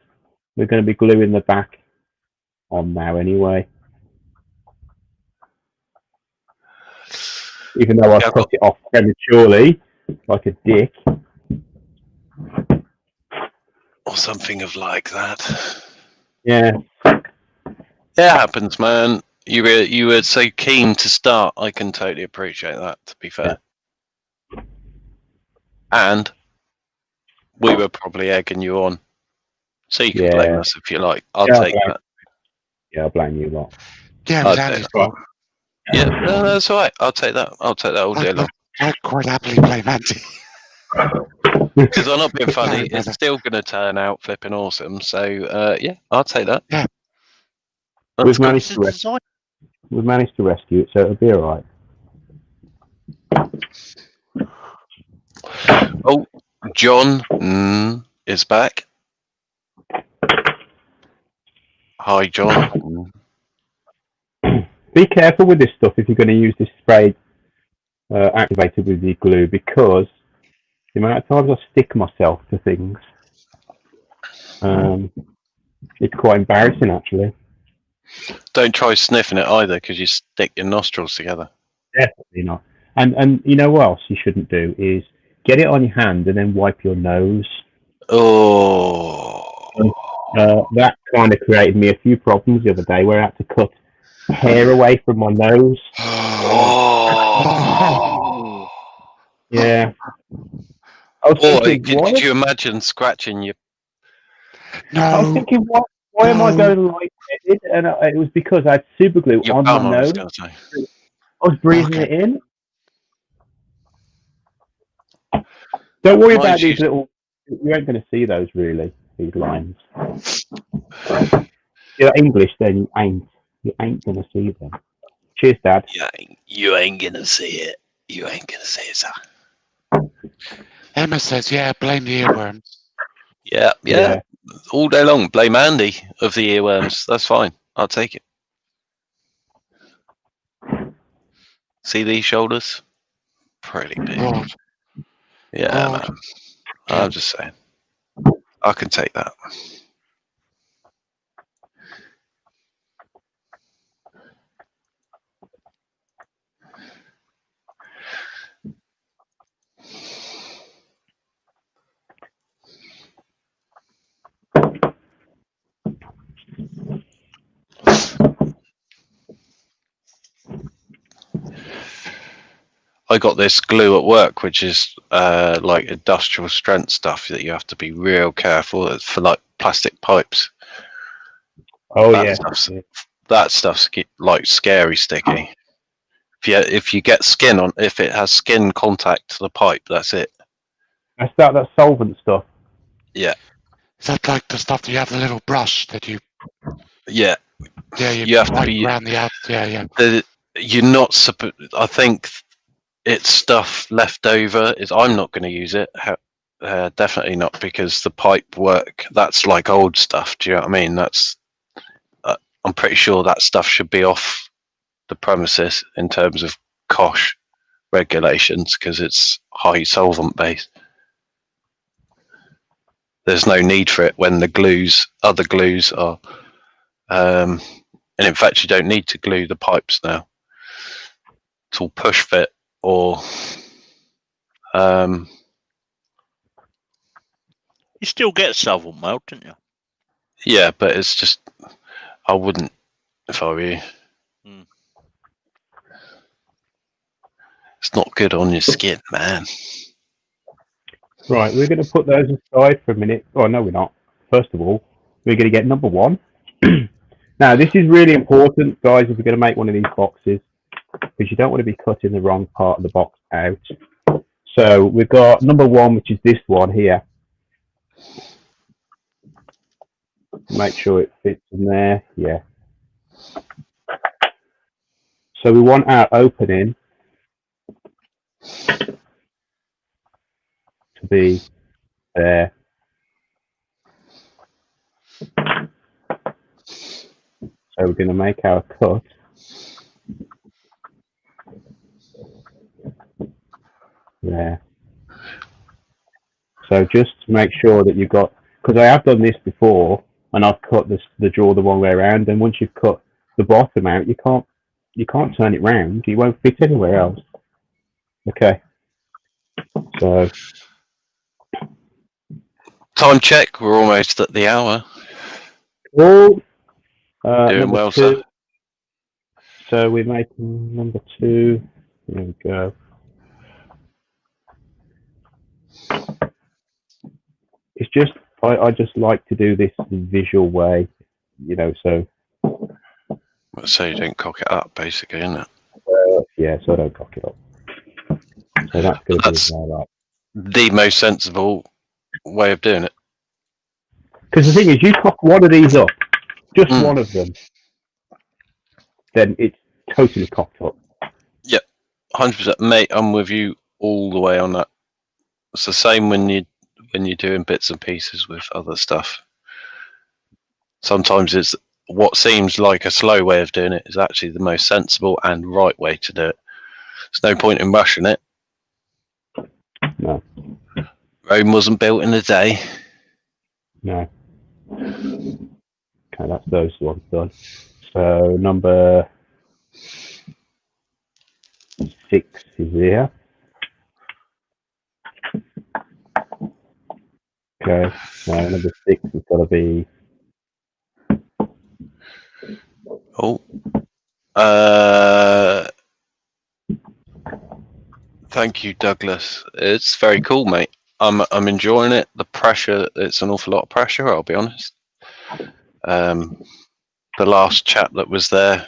we're going to be gluing the back on now anyway. Even though I've cut it off prematurely, like a dick. Or something of like that. Yeah. It happens, man. You were so keen to start. I can totally appreciate that, to be fair. Yeah. And we were probably egging you on. So you can blame us if you like. I'll take that. Yeah, I'll blame you a lot. Yeah, but Andy's fault. Yeah, no, that's all right. I'll take that. I'll take that all day long. I'd quite happily blame Andy. Because I'm not being funny. It's still going to turn out flipping awesome. So, yeah, I'll take that. Yeah. We've managed to rescue it, so it'll be all right. Oh, John is back. Hi, John. be careful with this stuff if you're going to use this spray activated with the glue, because the amount of times I stick myself to things, it's quite embarrassing actually. Don't try sniffing it either, because you stick your nostrils together. Definitely not. And you know what else you shouldn't do is get it on your hand and then wipe your nose. Oh. That kind of created me a few problems the other day where I had to cut hair away from my nose. Oh. Yeah. I was thinking, Could you imagine scratching your... I was thinking, why am I going light-headed? And it was because I had super glue on my bum, I was nose. going to say. I was breathing it in. Don't worry about these little... You ain't going to see those, really, these lines. You're English, then you ain't. You ain't going to see them. Cheers, Dad. You ain't going to see it. You ain't going to see it, sir. Emma says, yeah, blame the earworms. Yeah. All day long, blame Andy of the earworms. That's fine. I'll take it. See these shoulders? Pretty big. God. Yeah, God. man. I'm just saying. I can take that. I got this glue at work, which is like industrial strength stuff that you have to be real careful. It's for like plastic pipes. Oh, That stuff's like scary sticky. If you get skin on, if it has skin contact to the pipe, that's it. That's solvent stuff. Yeah. Is that like the stuff that you have the little brush that you... Yeah. Yeah, you have to be around the outs. Yeah. You're not supposed... I think it's stuff left over. I'm not going to use it. Definitely not, because the pipe work, that's like old stuff. Do you know what I mean? That's... I'm pretty sure that stuff should be off the premises in terms of COSH regulations, because it's high solvent based. There's no need for it when the other glues are, and in fact you don't need to glue the pipes now. It's all push fit or you still get solvent melt, don't you? Yeah, but it's just, I wouldn't if I were you. It's not good on your skin, man. Right, we're going to put those aside for a minute. Oh, no, we're not. First of all, we're going to get number one. Now, this is really important, guys, if you're going to make one of these boxes, because you don't want to be cutting the wrong part of the box out. So we've got number one, which is this one here. Make sure it fits in there. Yeah. So we want our opening to be there. So we're going to make our cut. There. So just make sure that you've got, because I have done this before, and I've cut the drawer the wrong way around, and once you've cut the bottom out, you can't turn it round. It won't fit anywhere else. Okay. So time check. We're almost at the hour. Cool. Doing well, sir. So we're making number 2. There we go. It's just, I just like to do this visual way, you know, so. So you don't cock it up, basically, isn't it? Yeah, so I don't cock it up. So that's going to be like the most sensible way of doing it. Because the thing is, you cock one of these up, just one of them, then it's totally cocked up. Yep, 100%, mate. I'm with you all the way on that. It's the same when you're doing bits and pieces with other stuff. Sometimes it's what seems like a slow way of doing it is actually the most sensible and right way to do it. There's no point in rushing it. No. Rome wasn't built in a day. No. Okay, that's those ones done. So number 6 is here. Okay, now number 6 is got to be. Oh. Thank you, Douglas. It's very cool, mate. I'm enjoying it. The pressure, it's an awful lot of pressure, I'll be honest. The last chap that was there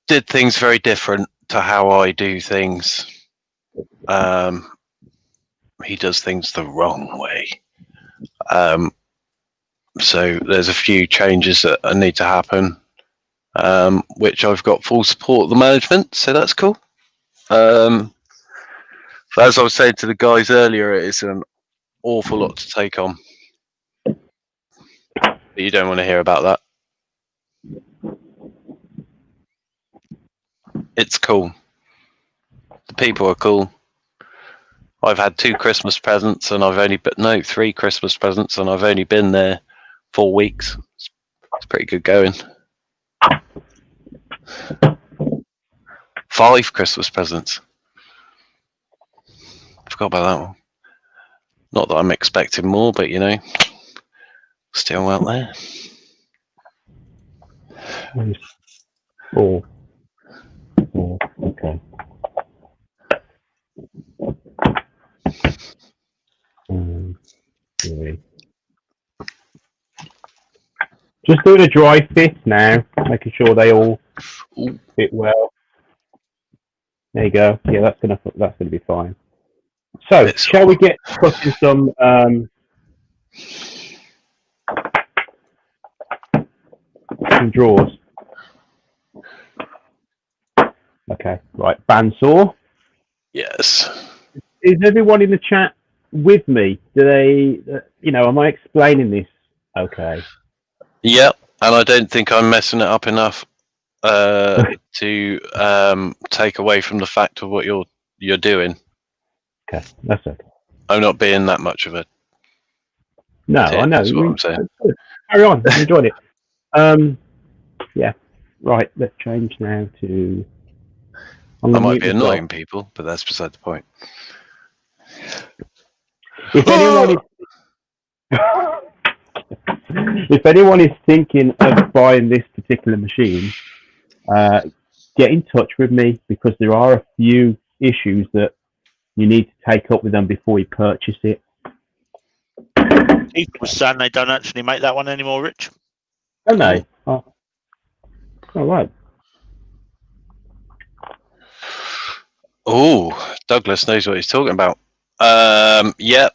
did things very different to how I do things. He does things the wrong way. So there's a few changes that need to happen, which I've got full support of the management, so that's cool. So as I was saying to the guys earlier, it's an awful lot to take on. But you don't want to hear about that. It's cool. The people are cool. I've had 2 Christmas presents and I've only been, no, 3 Christmas presents and I've only been there 4 weeks. It's pretty good going. 5 Christmas presents. Forgot about that one. Not that I'm expecting more, but you know, still out there. 4. Okay. Three. Just doing a dry fit now, making sure they all fit well. There you go. Yeah, that's gonna be fine. So, shall we get cutting some drawers? Okay, right. Bandsaw. Yes. Is everyone in the chat with me? Do they, am I explaining this okay? Yep, and I don't think I'm messing it up enough to take away from the fact of what you're doing. Okay, that's okay. I'm not being that much of a. No, I know. That's what I'm saying. Carry on. I enjoyed it. Yeah. Right. Let's change now to. I might be annoying people, but that's beside the point. If anyone is thinking of buying this particular machine, get in touch with me because there are a few issues that you need to take up with them before you purchase it. Keith was saying they don't actually make that one anymore, Rich. Don't they? Oh. All right. Oh, Douglas knows what he's talking about. Yep.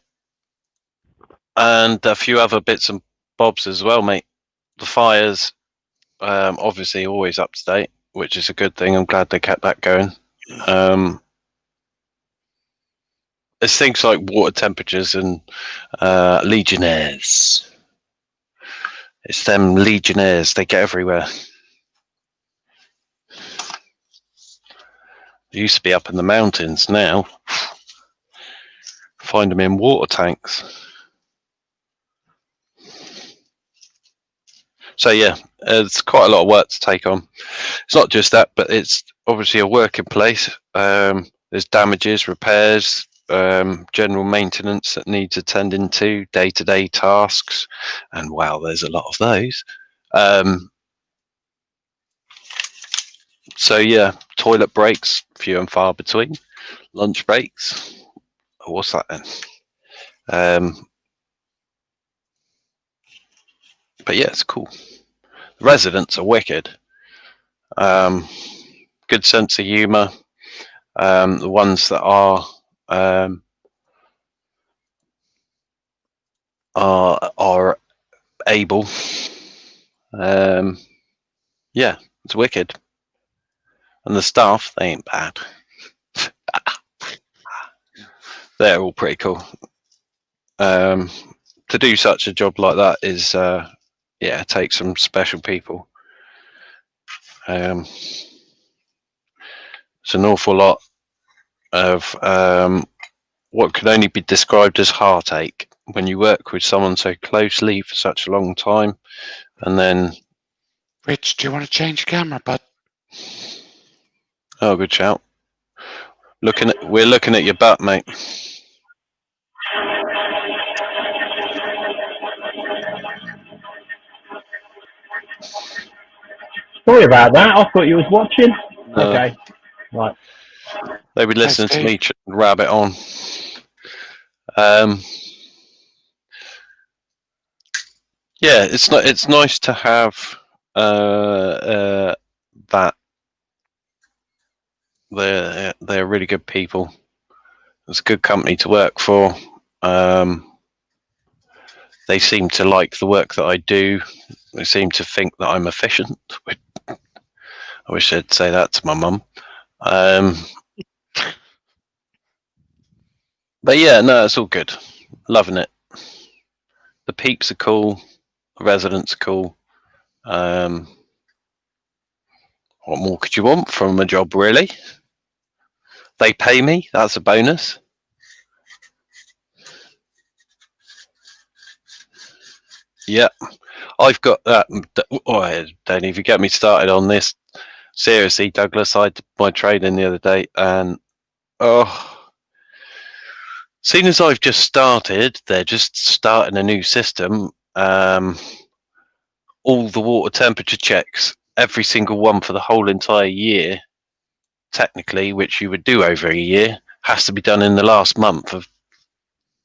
And a few other bits and bobs as well, mate. The fires, obviously always up to date, which is a good thing. I'm glad they kept that going. There's things like water temperatures and legionnaires. It's them legionnaires. They get everywhere. They used to be up in the mountains. Now, find them in water tanks. So yeah, it's quite a lot of work to take on. It's not just that, but it's obviously a working place. There's damages, repairs, general maintenance that needs attending to, day-to-day tasks, and wow, there's a lot of those. So yeah, toilet breaks, few and far between. Lunch breaks. What's that then? But yeah, it's cool. The residents are wicked. Good sense of humour. The ones that are able. Yeah, it's wicked. And the staff, they ain't bad. They're all pretty cool. to do such a job like that is, yeah, it takes some special people. It's an awful lot of what can only be described as heartache when you work with someone so closely for such a long time, and then. Rich, do you want to change camera, bud? Oh, good shout. We're looking at your butt, mate. Sorry about that. I thought you was watching. No. Okay. Right. They were listening to me rabbit on. Yeah, it's nice to have that. They're really good people. It's a good company to work for. They seem to like the work that I do. They seem to think that I'm efficient. I wish I'd say that to my mum. But yeah, no, it's all good. Loving it. The peeps are cool. The residents are cool. What more could you want from a job, really? They pay me. That's a bonus. Yeah, I've got that. Oh, don't even get me started on this. Seriously, Douglas, I did my training the other day, and seeing as I've just started, they're just starting a new system. All the water temperature checks, every single one for the whole entire year, technically, which you would do over a year, has to be done in the last month of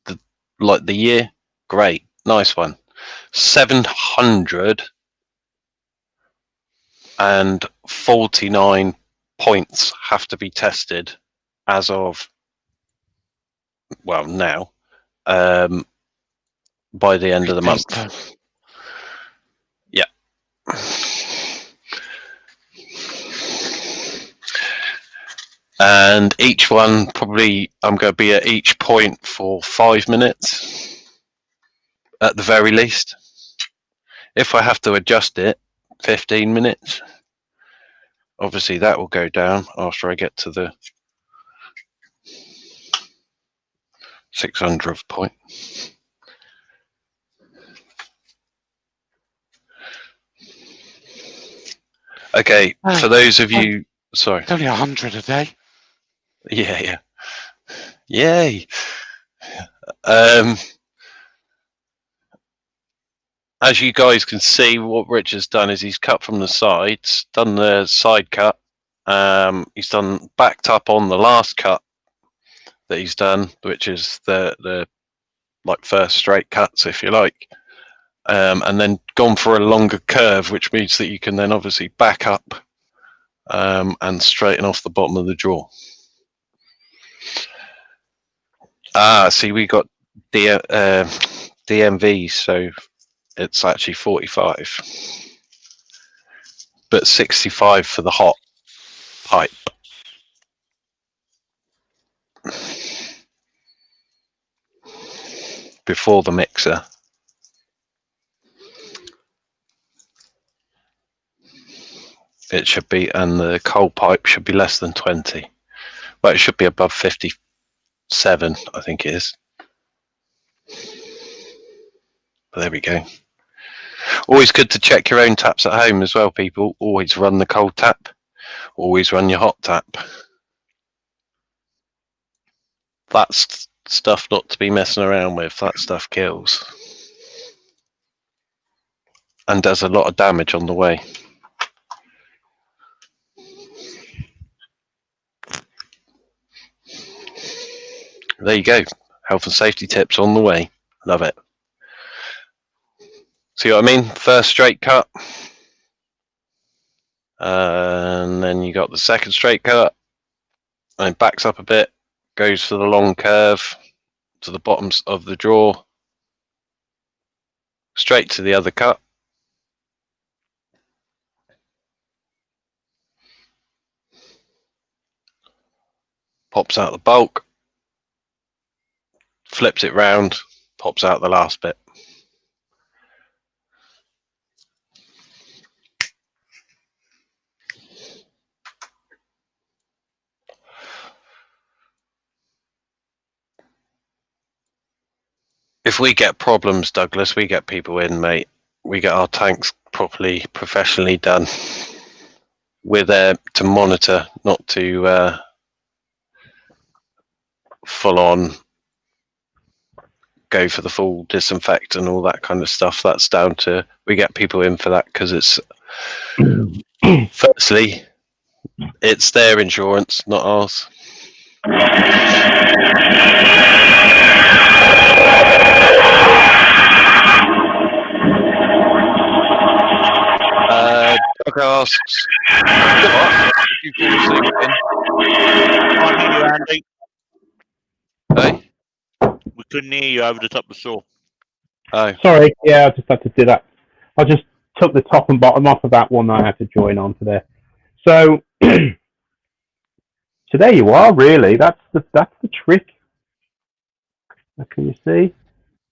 the year. Great, nice one. 749 points have to be tested as of now, by the end of the month. Yeah. And each one, probably, I'm going to be at each point for 5 minutes at the very least. If I have to adjust it, 15 minutes. Obviously, that will go down after I get to the 600th point. Okay, for those of you, sorry. It's only 100 a day. Yeah. Yay. As you guys can see, what Rich has done is he's cut from the sides, done the side cut. He's done backed up on the last cut that he's done, which is the like first straight cuts, if you like. And then gone for a longer curve, which means that you can then obviously back up and straighten off the bottom of the drawer. See, we got DMVs, so it's actually 45, but 65 for the hot pipe. Before the mixer. It should be, and the cold pipe should be less than 20. Well, it should be above 57, I think it is. But there we go. Always good to check your own taps at home as well, people. Always run the cold tap. Always run your hot tap. That's stuff not to be messing around with. That stuff kills. And does a lot of damage on the way. There you go. Health and safety tips on the way. Love it. See what I mean? First straight cut. And then you got the second straight cut. And it backs up a bit. Goes for the long curve to the bottoms of the drawer. Straight to the other cut. Pops out the bulk. Flips it round. Pops out the last bit. If we get problems, Douglas, we get people in, mate. We get our tanks properly, professionally done. We're there to monitor, not to full on go for the full disinfect and all that kind of stuff. That's down to, we get people in for that because it's firstly it's their insurance, not ours. Doug asks, what? Did you fall asleep again? Can't hear you, Andy. Hey? We couldn't hear you over the top of the saw. Oh. Sorry, yeah, I just had to do that. I just took the top and bottom off of that one that I had to join onto there. So, so there you are. Really, that's the trick. Can you see?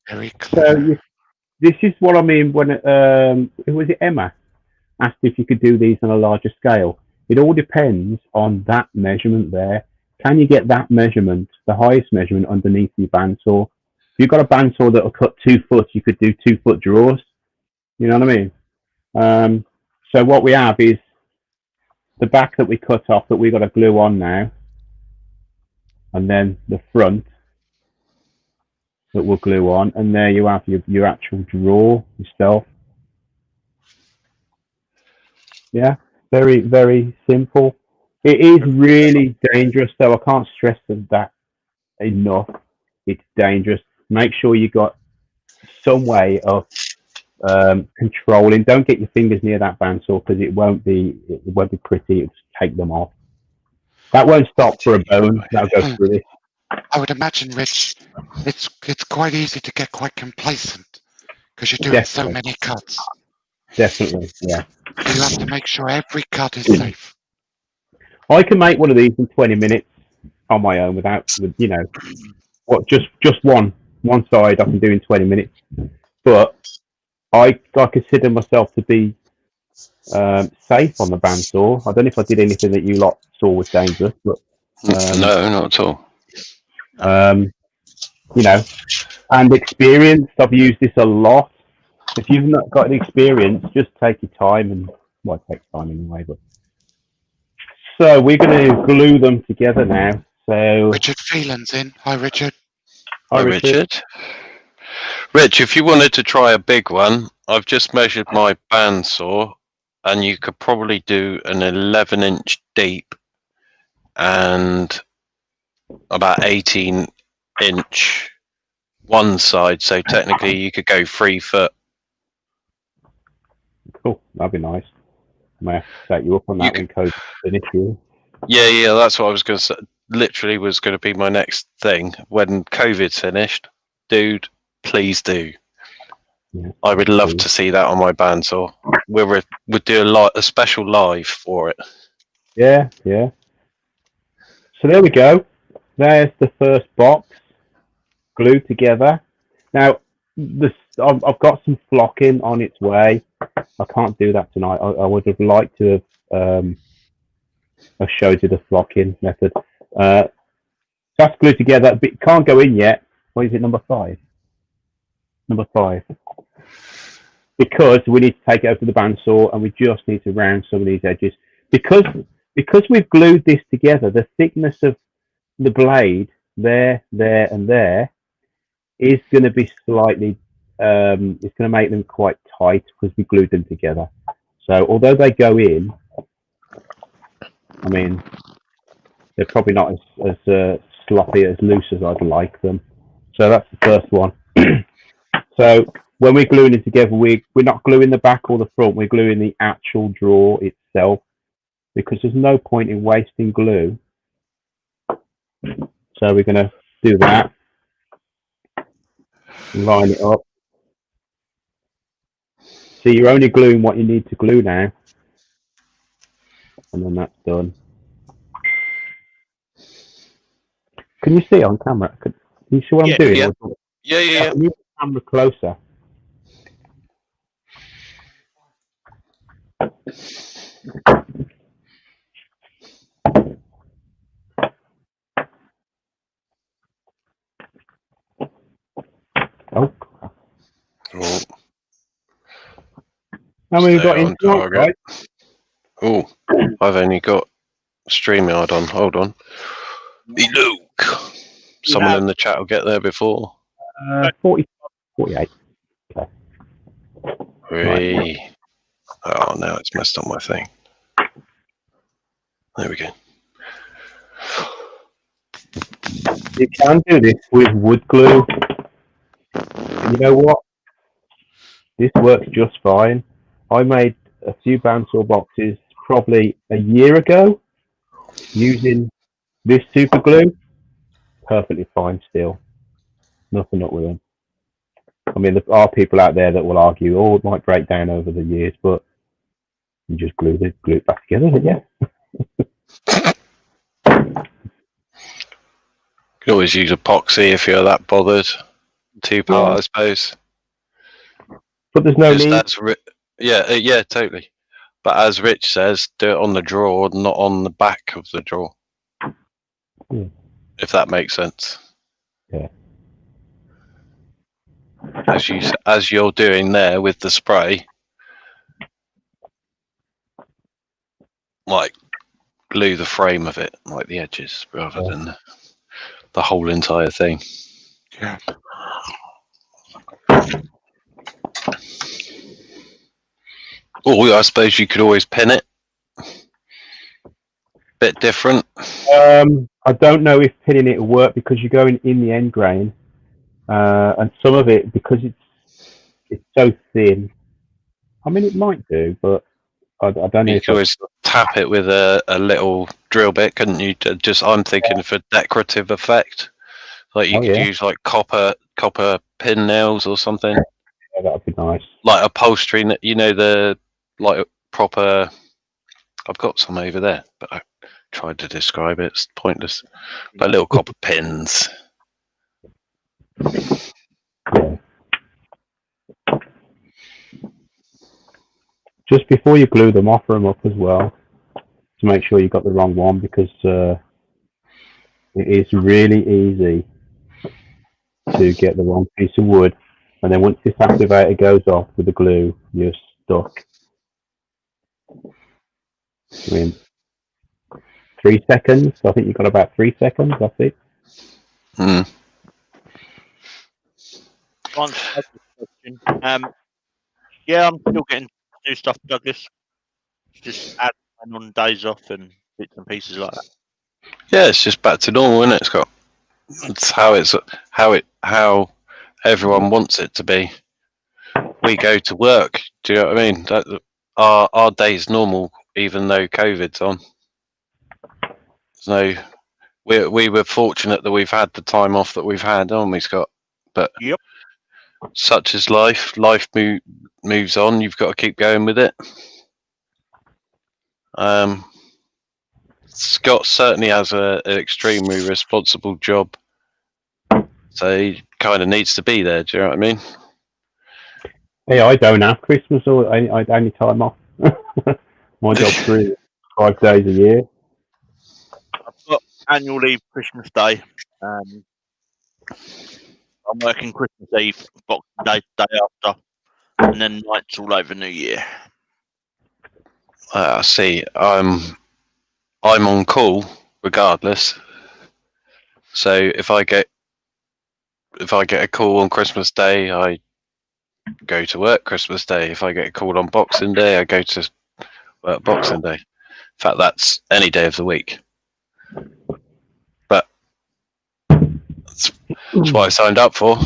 Very clever. So this is what I mean when was it Emma asked if you could do these on a larger scale. It all depends on that measurement there. Can you get that measurement, the highest measurement, underneath your bandsaw? If you've got a bandsaw that will cut 2 foot, you could do 2 foot draws. You know what I mean? So what we have is the back that we cut off that we've got to glue on now, and then the front that we'll glue on, and there you have your actual draw yourself. Yeah, very, very simple. It is really dangerous, though. I can't stress that enough. It's dangerous. Make sure you got some way of controlling. Don't get your fingers near that bandsaw because it won't be pretty. It'll just take them off. That won't stop for a bone. That'll go through it. I would imagine, Rich, it's quite easy to get quite complacent because you're doing Definitely. so many cuts. Definitely, yeah. So you have to make sure every cut is safe. I can make one of these in 20 minutes on my own with you know, just one side I can do in 20 minutes. But I consider myself to be safe on the bandsaw. I don't know if I did anything that you lot saw was dangerous, but No, not at all. you know, and experience. I've used this a lot. If you've not got any experience, just take your time, and well, it takes time anyway. But so we're going to glue them together now. So Richard Phelan's in. Hi, Richard. Hi, Richard. Rich, if you wanted to try a big one, I've just measured my bandsaw, and you could probably do an 11-inch deep and about 18-inch one side. So technically, you could go 3 foot. Cool, that'd be nice. I may have to set you up on that when COVID's finished. Yeah, that's what I was going to say. Literally was going to be my next thing when COVID's finished. Dude, please do. Yeah, I would love to see that on my bandsaw. We'd do a special live for it. Yeah. So there we go. There's the first box glued together. Now, I've got some flocking on its way. I can't do that tonight. I would have liked to have showed you the flocking method. That's glued together, but it can't go in yet. What is it, number 5? Number 5. Because we need to take it over to the bandsaw, and we just need to round some of these edges. Because we've glued this together, the thickness of the blade there, and there is going to be slightly. It's going to make them quite tight because we glued them together. So although they go in, I mean, they're probably not as sloppy, as loose as I'd like them. So that's the first one. So when we're gluing it together, we're not gluing the back or the front. We're gluing the actual draw itself because there's no point in wasting glue. So we're going to do that. Line it up. So you're only gluing what you need to glue now. And then that's done. Can you see on camera? Can you see what I'm doing? Yeah. Can you move the camera closer? Oh, How many we've got Stay in on tonight, target. right? Oh, I've only got StreamYard on. Hold on. Hey, Luke. Someone in the chat will get there before. 40, 48. Okay. Three. Oh, now it's messed up my thing. There we go. You can do this with wood glue. And you know what? This works just fine. I made a few Bandsaw boxes probably a year ago using this super glue. Perfectly fine still. Nothing up with them. I mean, there are people out there that will argue, oh, it might break down over the years, but you just glue it back together, don't you? You can always use epoxy if you're that bothered. Two-part, Yeah. I suppose. But there's no Just need. that's yeah, totally. But as Rich says, do it on the drawer, not on the back of the drawer. Yeah. If that makes sense. Yeah. As you're doing there with the spray, like glue the frame of it, like the edges, rather than the whole entire thing. Yeah. Or I suppose you could always pin it. Bit different. I don't know if pinning it will work because you're going in the end grain, and some of it, because it's so thin. I mean, it might do, but I don't know. You could always tap it with a little drill bit, couldn't you? I'm thinking for decorative effect. Like you could use like copper pin nails or something. Yeah, that would be nice. Like upholstery, the like proper. I've got some over there, but I tried to describe it. It's pointless. But little copper pins. Yeah. Just before you glue them, offer them up as well to make sure you got the wrong one, because it is really easy to get the wrong piece of wood, and then once this activator goes off with the glue, you're stuck. I mean, 3 seconds. I think you've got about 3 seconds. That's it. Mm. Yeah, I'm still getting to do stuff, Douglas. Just add on days off and bits and pieces like that. Yeah, it's just back to normal, isn't it, Scott? It's how everyone wants it to be. We go to work. Do you know what I mean? Our day's normal, even though COVID's on. So we were fortunate that we've had the time off that we've had, aren't we, Scott? But yep. Such is life. Life moves on. You've got to keep going with it. Scott certainly has an extremely responsible job, so he kind of needs to be there. Do you know what I mean? Hey, I don't have Christmas or any time off. My job's 5 days a year. I've got annual leave Christmas Day. I'm working Christmas Eve, Boxing Day, day after, and then nights all over New Year. See, I'm on call regardless. So if I get a call on Christmas Day, I go to work Christmas Day. If I get a call on Boxing Day, I go to work Boxing Day. In fact, that's any day of the week. But that's what I signed up for.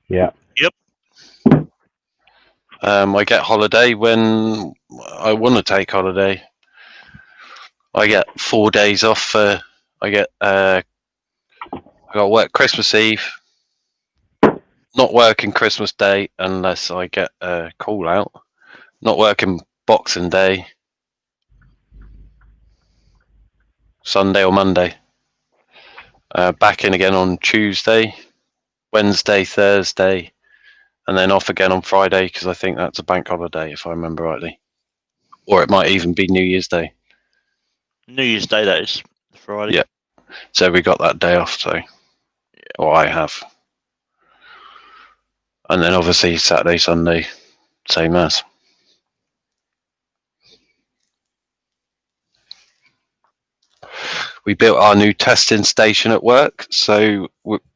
Yeah. Yep. I get holiday when I want to take holiday. I get 4 days off. I got to work Christmas Eve. Not working Christmas Day unless I get a call out. Not working Boxing Day. Sunday or Monday. Back in again on Tuesday, Wednesday, Thursday, and then off again on Friday because I think that's a bank holiday if I remember rightly. Or it might even be New Year's Day. New Year's Day, that is. Friday. Yeah. So we got that day off, so. Or I have. And then obviously Saturday, Sunday, same as. we built our new testing station at work, so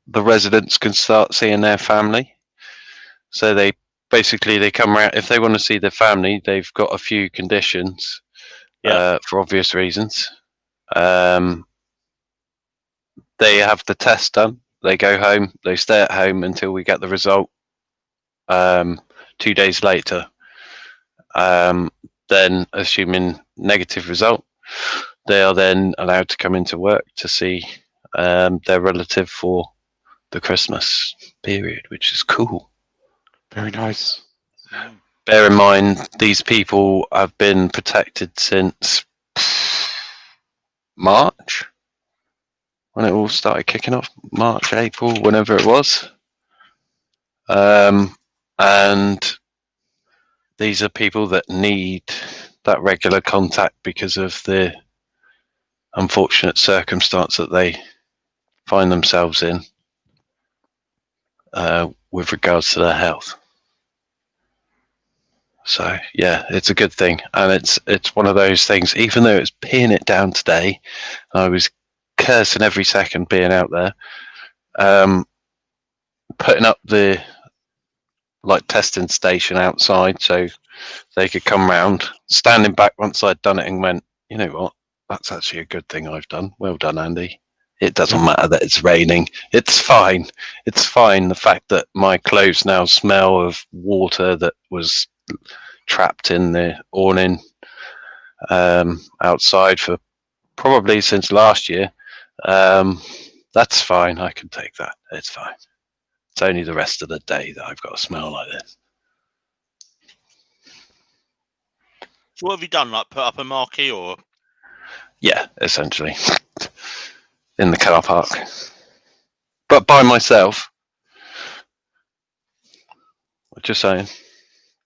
the residents can start seeing their family. So they come around if they want to see their family. They've got a few conditions, for obvious reasons. They have the test done. They go home. They stay at home until we get the result. 2 days later, then assuming negative result, they are then allowed to come into work to see their relative for the Christmas period, which is cool. Very nice. Bear in mind, these people have been protected since March, when it all started kicking off. March, April, whenever it was. And these are people that need that regular contact because of the unfortunate circumstance that they find themselves in with regards to their health. So yeah, it's a good thing, and it's one of those things. Even though it's peeing it down today, I was cursing every second being out there, putting up the testing station outside so they could come round. Standing back once I'd done it and went, you know what? That's actually a good thing I've done. Well done, Andy. It doesn't matter that it's raining. It's fine. It's fine. The fact that my clothes now smell of water that was trapped in the awning outside for probably since last year, that's fine. I can take that. It's fine. It's only the rest of the day that I've got to smell like this. So what have you done? Like put up a marquee or? Yeah, essentially. In the car park. But by myself. Just saying.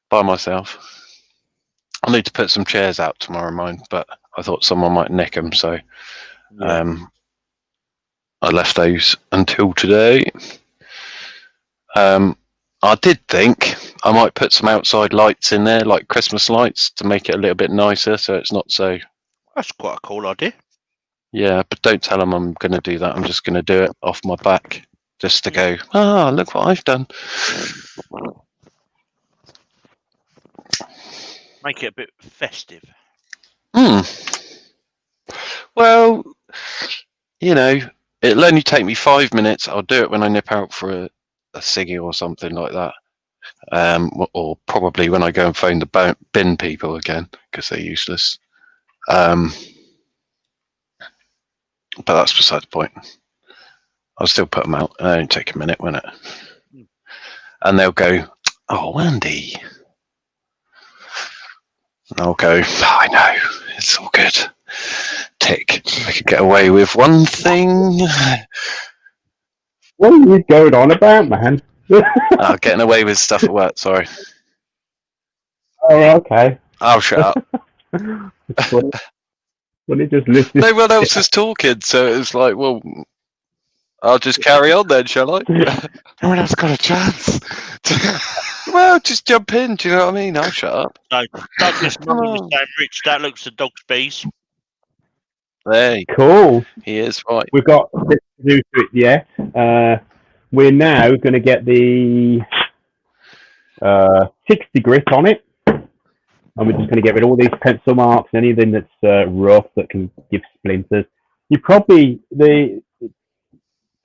By myself. I need to put some chairs out tomorrow, mine, but I thought someone might nick them, so I left those until today. I did think I might put some outside lights in there, like Christmas lights, to make it a little bit nicer, so it's not so... That's quite a cool idea. Yeah, but don't tell them I'm going to do that. I'm just going to do it off my back, just to go, look what I've done. Make it a bit festive. Well, you know, it'll only take me 5 minutes. I'll do it when I nip out for a ciggy or something like that. Or probably when I go and phone the bin people again, because they're useless. But that's beside the point. I'll still put them out. It'll only take a minute, won't it? And they'll go, oh, Andy. And I'll go, I know, it's all good. Tick. I could get away with one thing. What are you going on about, man? Getting away with stuff at work, sorry. Oh, okay. I'll shut up. Well, it just lifted. No one else is talking, so it's like, well, I'll just carry on then, shall I? No one else got a chance. Well, just jump in, do you know what I mean? I'll shut up. So, Douglas Mummy was saying, Rich, that looks the dog's bees. Hey, Cool. he is right. We've got a bit to do to it yet. We're now going to get the 60 grit on it. And we're just going to get rid of all these pencil marks, anything that's rough that can give splinters.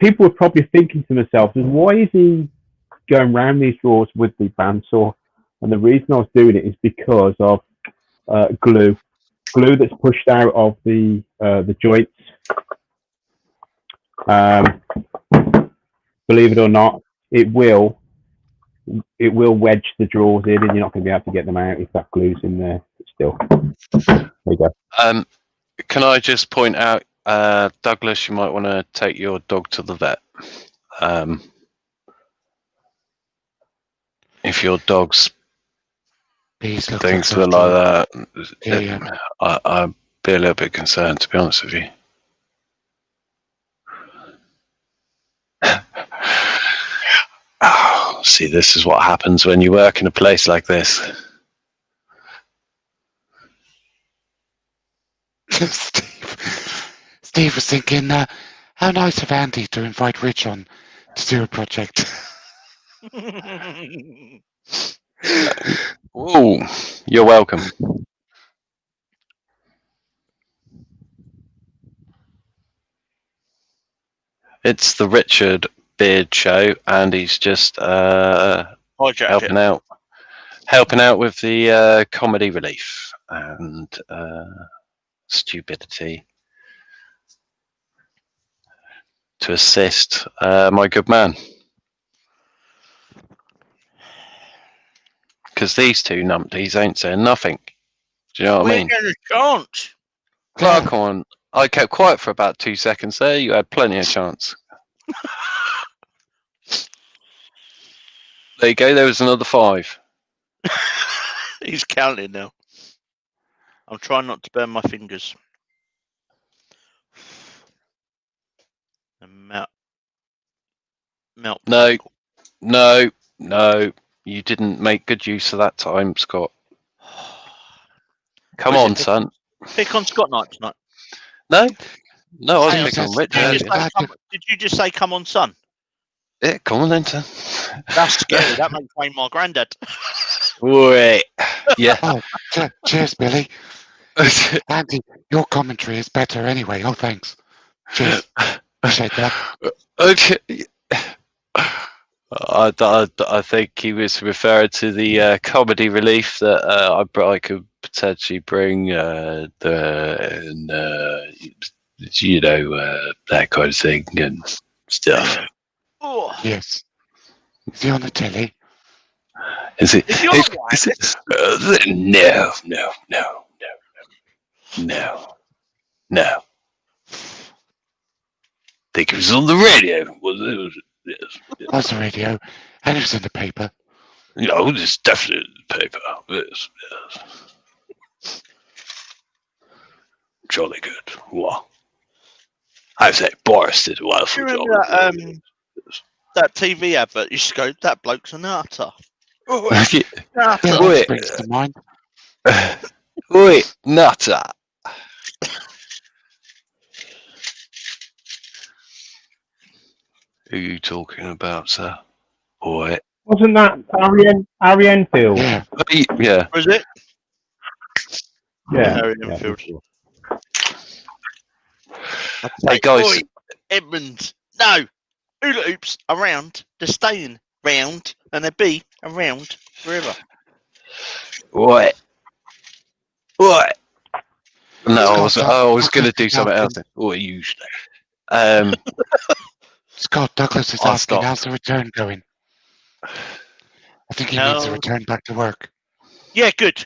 People were probably thinking to themselves, why is he going around these drawers with the bandsaw? And the reason I was doing it is because of glue that's pushed out of the joints. Believe it or not, it will wedge the drawers in, and you're not going to be able to get them out if that glue's in there still. There you go. Can I just point out, Douglas, you might want to take your dog to the vet. If your dog's things look like that, I'd be a little bit concerned, to be honest with you. Oh, see, this is what happens when you work in a place like this. Steve was thinking, how nice of Andy to invite Rich on to do a project. Ooh, you're welcome. It's the Richard Beard Show, and he's just helping out with the comedy relief and stupidity to assist my good man. Because these two numpties ain't saying nothing. Do you know what I mean? We're getting a chance. Clark on. I kept quiet for about 2 seconds there. You had plenty of chance. There you go. There was another 5. He's counting now. I'm trying not to burn my fingers. And melt. No. No. No. You didn't make good use of that time, Scott. Come on, son. Pick on Scott Knight tonight. No. No, I was Hang on, picking on Rich. Did you just say come on, son? Yeah, come on then, son. That's scary. That makes Wayne my granddad. Wait. Yeah. Oh, cheers, Billy. Andy, your commentary is better anyway. Oh, thanks. Cheers. Appreciate that. Okay. I think he was referring to the comedy relief that I could potentially bring that kind of thing and stuff. Oh. Yes. Is he on the telly? Is it? Is he on No. Think it was on the radio. Yes. Was the radio, and it was in the paper. No, it's definitely in the paper. Yes. Jolly good. Wow. I say Boris did well for Do you remember that TV advert? You used to go, that bloke's a nutter. That springs to mind. Wait, nutter. Who are you talking about, sir? Oi. Wasn't that Harry Enfield? Yeah. Yeah. Was it? Yeah. Harry Yeah. Enfield. Hey guys. Oi, Edmund. No. Hula hoops around. They're staying round, and they'll be around forever. Oi. No, I was going to do something else. Oi, usually. Scott Douglas is I'll asking, stop. how's the return going? I think he needs to return back to work. Yeah, good.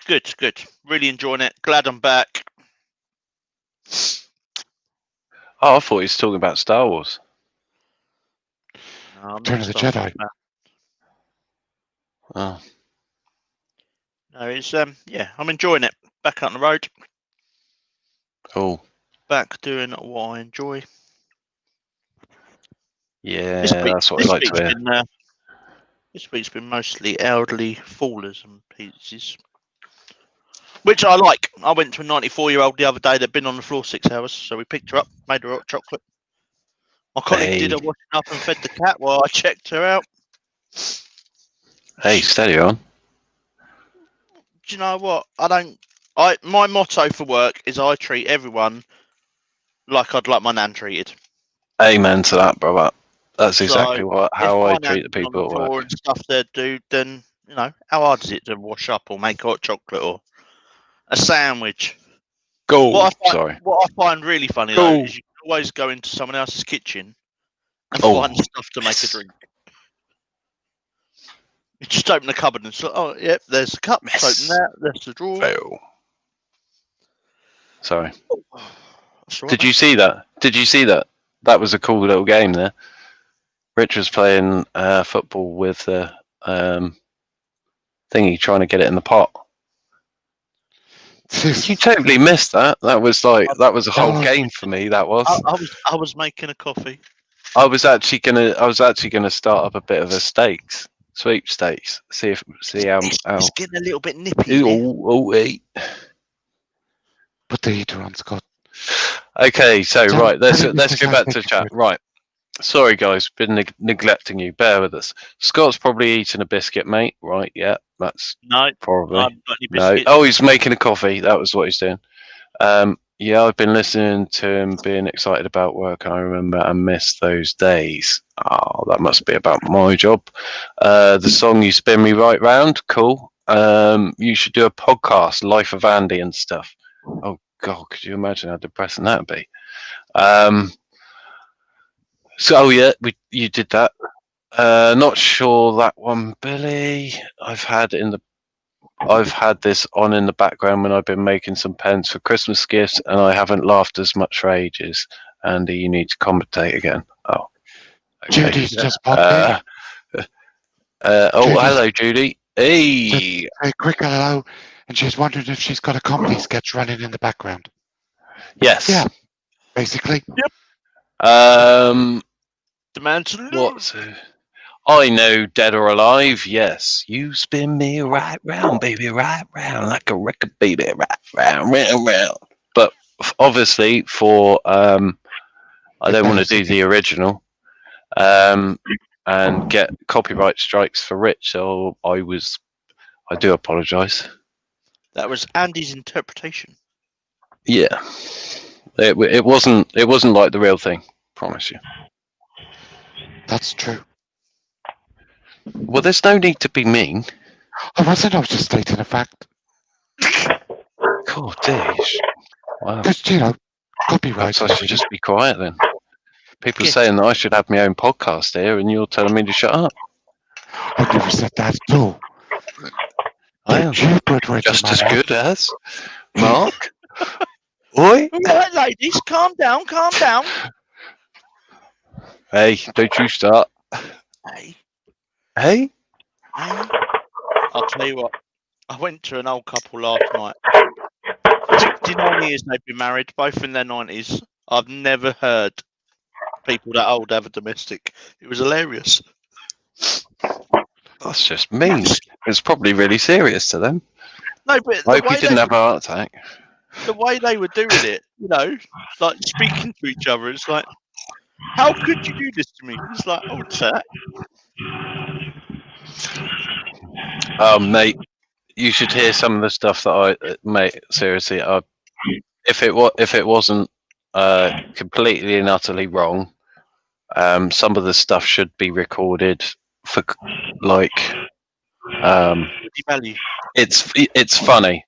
Really enjoying it. Glad I'm back. Oh, I thought he was talking about Star Wars. No, I'm Return not of the starting Jedi. that. Oh. No, it's I'm enjoying it. Back out on the road. Cool. Back doing what I enjoy. Yeah, that's what I like to hear. This week's been mostly elderly fallers and pieces, which I like. I went to a 94-year-old the other day that'd been on the floor 6 hours, so we picked her up, made her hot chocolate. My colleague did her washing up and fed the cat while I checked her out. Hey, steady on. Do you know what? My motto for work is I treat everyone like I'd like my nan treated. Amen to that, brother. That's exactly So, how I if my treat the nan's on people at floor work. and stuff they do, then how hard is it to wash up or make hot chocolate or a sandwich? Go. What Sorry. I find really funny though is you can always go into someone else's kitchen and find stuff to make a drink. You just open the cupboard and say, "Oh, yep, there's a cup. Open that. There's the drawer." Fail. Sorry. That's all right, Did you see that? That was a cool little game there. Rich was playing football with the thingy, trying to get it in the pot. You totally missed that. That was a whole game for me. That was. I was making a coffee. I was actually gonna start up a bit of a sweepstakes. See how. It's getting a little bit nippy. Eat. Put the heater on, Scott. Okay, so Tell- right, let's tell him go Mr. back to Shazbek chat. is good. Right, sorry guys, been neglecting you. Bear with us. Scott's probably eating a biscuit, mate. Right? Yeah, that's No, probably. I haven't got any No. biscuits. Oh, he's making a coffee. That was what he's doing. Yeah, I've been listening to him being excited about work. I remember and miss those days. Oh, that must be about my job. The song "You Spin Me Right Round," cool. You should do a podcast, Life of Andy and stuff. Oh God, could you imagine how depressing that'd be? So yeah, you did that. Not sure that one, Billy. I've had this on in the background when I've been making some pens for Christmas gifts, and I haven't laughed as much for ages. Andy, you need to commentate again. Oh, okay. Judy's just popped in. Judy's- Hello, Judy. Hey. A quick hello, and she's wondering if she's got a comedy sketch running in the background. Yes. Yeah. Basically. Um. The man to lose. What's? I know, Dead or Alive. Yes. You spin me right round, baby, right round like a record, baby, right round, round, round. But obviously, for I don't want to do the original, and get copyright strikes for Rich. So I do apologise. That was Andy's interpretation. Yeah, it wasn't like the real thing. Promise you. That's true. Well, there's no need to be mean. I wasn't. I was just stating a fact. God, dish. Wow. Because, you know, copyright. Perhaps I should just be quiet then. People are Yeah. saying that I should have my own podcast here, and you're telling me to shut up. I never said that at all. I am You put words just in my as mouth. good as Mark. Oi. All right, ladies, calm down, calm down. Hey, don't you start. Hey, Hey. hey. I'll tell you what. I went to an old couple last night. 69 years they've been married, both in their 90s. I've never heard people that old have a domestic. It was hilarious. That's just mean. It's probably really serious to them. No, but I hope he didn't have a heart attack. the way they were doing it, you know, like speaking to each other, it's like, how could you do this to me? It's like, I would say that. Mate, you should hear some of the stuff that mate, seriously, if it wasn't completely and utterly wrong, some of the stuff should be recorded for like Value. it's funny.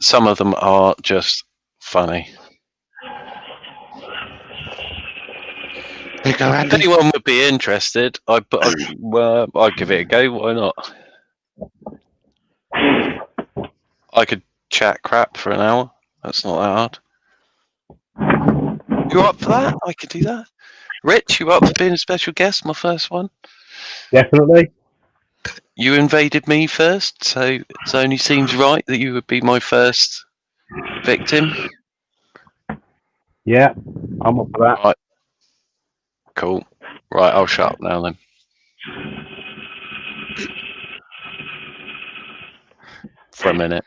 Some of them are just funny. There you go, If Andy. anyone would be interested, I'd give it a go. Why not? I could chat crap for an hour. That's not that hard. You up for that? I could do that. Rich, you up for being a special guest? My first one. Definitely. You invaded me first, so it only seems right that you would be my first victim. Yeah, I'm up for that. Right. Cool. Right, I'll shut up now then. For a minute.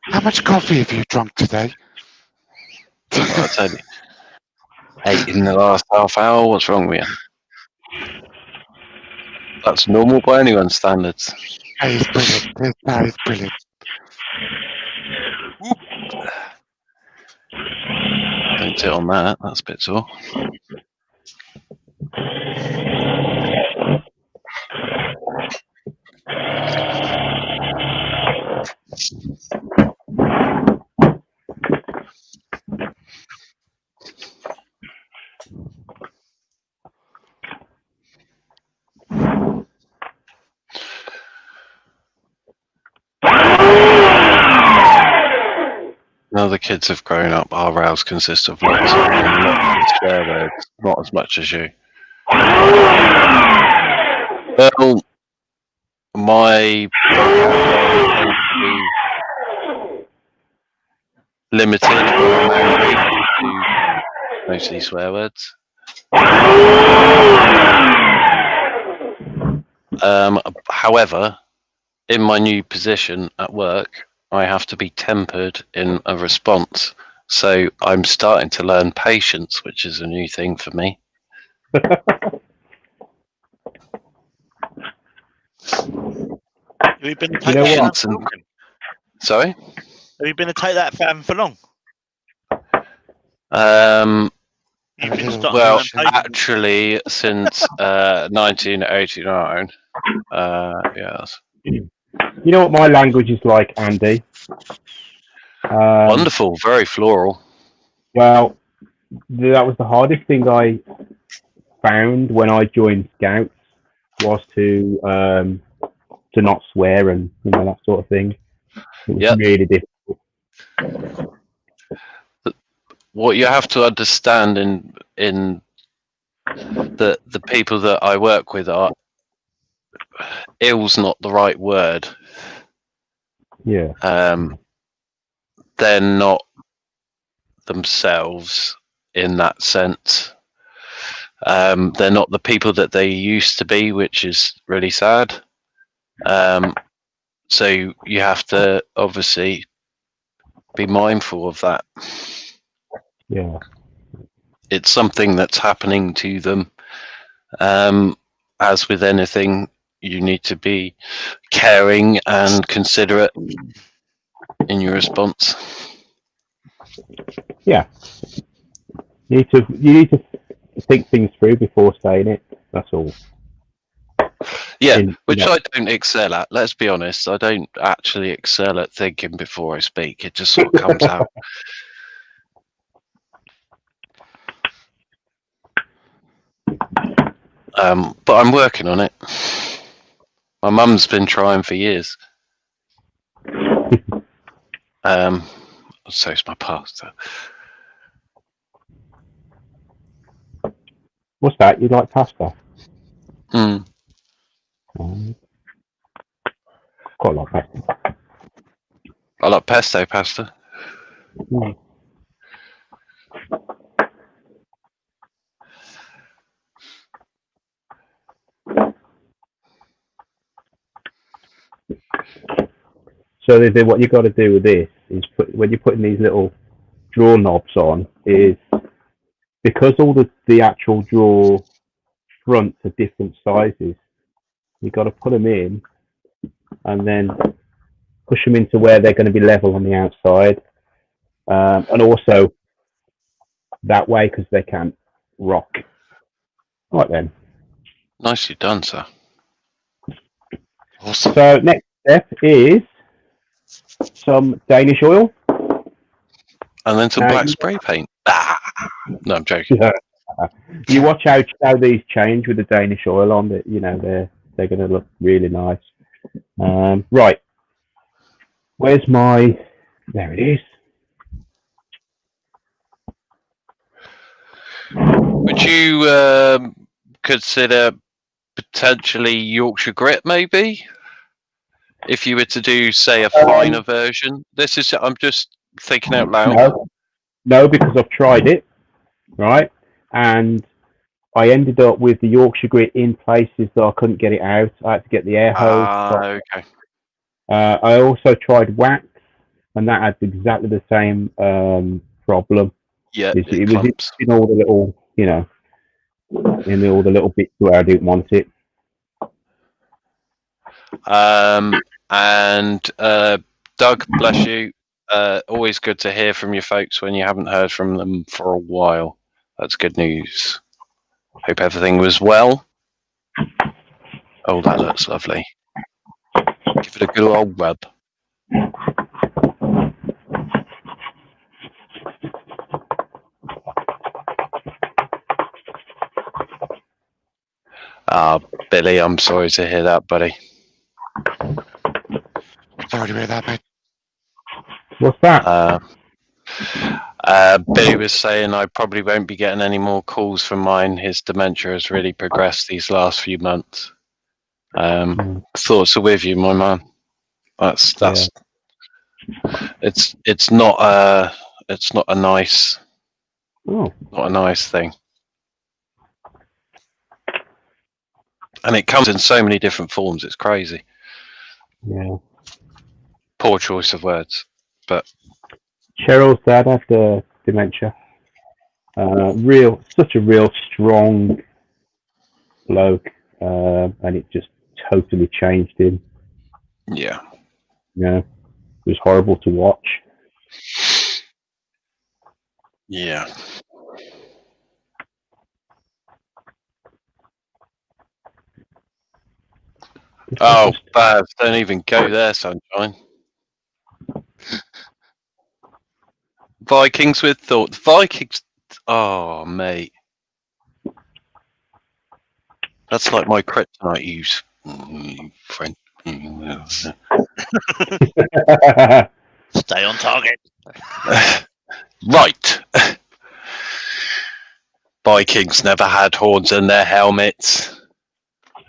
How much coffee have you drunk today? I'll tell you. 8 in the last half hour. What's wrong with you? That's normal by anyone's standards. That is brilliant. That is brilliant. Don't sit on that. That's a bit sore. Now the kids have grown up, our rows consist of lots of swear words, not as much as you. Well, my vocabulary tends to be limited when I'm angry to mostly swear words. However, in my new position at work, I have to be tempered in a response. So I'm starting to learn patience, which is a new thing for me. Have you been to take know that what? fan for long? Sorry? Have you been to take that fan for long? You've been starting Well, to learn patience. actually, since 1989. Yes. You know what my language is like, Andy? Wonderful, very floral. Well, that was the hardest thing I found when I joined Scouts was to not swear and that sort of thing. It was Yep. really difficult. What you have to understand in the people that I work with are ill's not the right word. Yeah. They're not themselves in that sense. They're not the people that they used to be, which is really sad. So you have to obviously be mindful of that. Yeah. It's something that's happening to them. As with anything, you need to be caring and considerate in your response. Yeah. You need to think things through before saying it. That's all. Yeah, which I don't excel at. Let's be honest. I don't actually excel at thinking before I speak. It just sort of comes out. But I'm working on it. My mum's been trying for years. So's my pastor. What's that? You like pasta? Mm. Quite like pasta. I like pesto pasta. Mm. So what you got to do with this is when you're putting these little drawer knobs on is because all the actual drawer fronts are different sizes. You got to put them in and then push them into where they're going to be level on the outside, and also that way because they can't rock. Right then. Nicely done, sir. Awesome. So next step is some Danish oil. And then some Now, black spray paint. No, I'm joking. You watch how these change with the Danish oil on. That they're going to look really nice. Right, where's my? There it is. Would you consider potentially Yorkshire grit, maybe? If you were to do, say, a finer version. I'm just thinking out loud. No, because I've tried it, right, and I ended up with the Yorkshire grit in places that I couldn't get it out. I had to get the air hose. Okay. I also tried wax, and that had exactly the same problem. Yeah, It was in all the little, in all the little bits where I didn't want it. And Doug, bless you. Always good to hear from you folks when you haven't heard from them for a while. That's good news. Hope everything was well. Oh, that looks lovely. Give it a good old rub. Billy, I'm sorry to hear that, buddy. Sorry to hear that, mate. What's that? Billy was saying I probably won't be getting any more calls from mine. His dementia has really progressed these last few months. Thoughts are with you, my man. That's it's not a nice thing. And it comes in so many different forms, it's crazy. Yeah. Poor choice of words. But Cheryl's dad had dementia. Such a real strong bloke, and it just totally changed him. Yeah. Yeah, it was horrible to watch. Yeah. Oh, Baz, don't even go there, sunshine. Vikings with thought. Vikings. Oh, mate. That's like my kryptonite use. Friend. Stay on target. Right. Vikings never had horns in their helmets.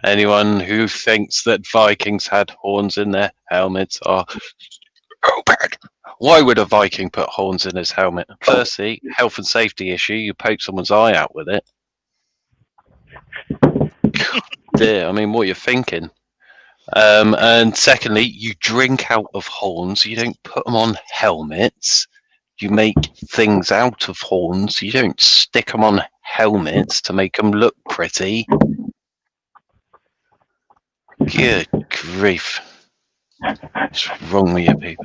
Anyone who thinks that Vikings had horns in their helmets are stupid. Why would a Viking put horns in his helmet? Firstly, health and safety issue. You poke someone's eye out with it. Dear, I mean, what you're thinking. And secondly, you drink out of horns. You don't put them on helmets. You make things out of horns. You don't stick them on helmets to make them look pretty. Good grief. What's wrong with you people?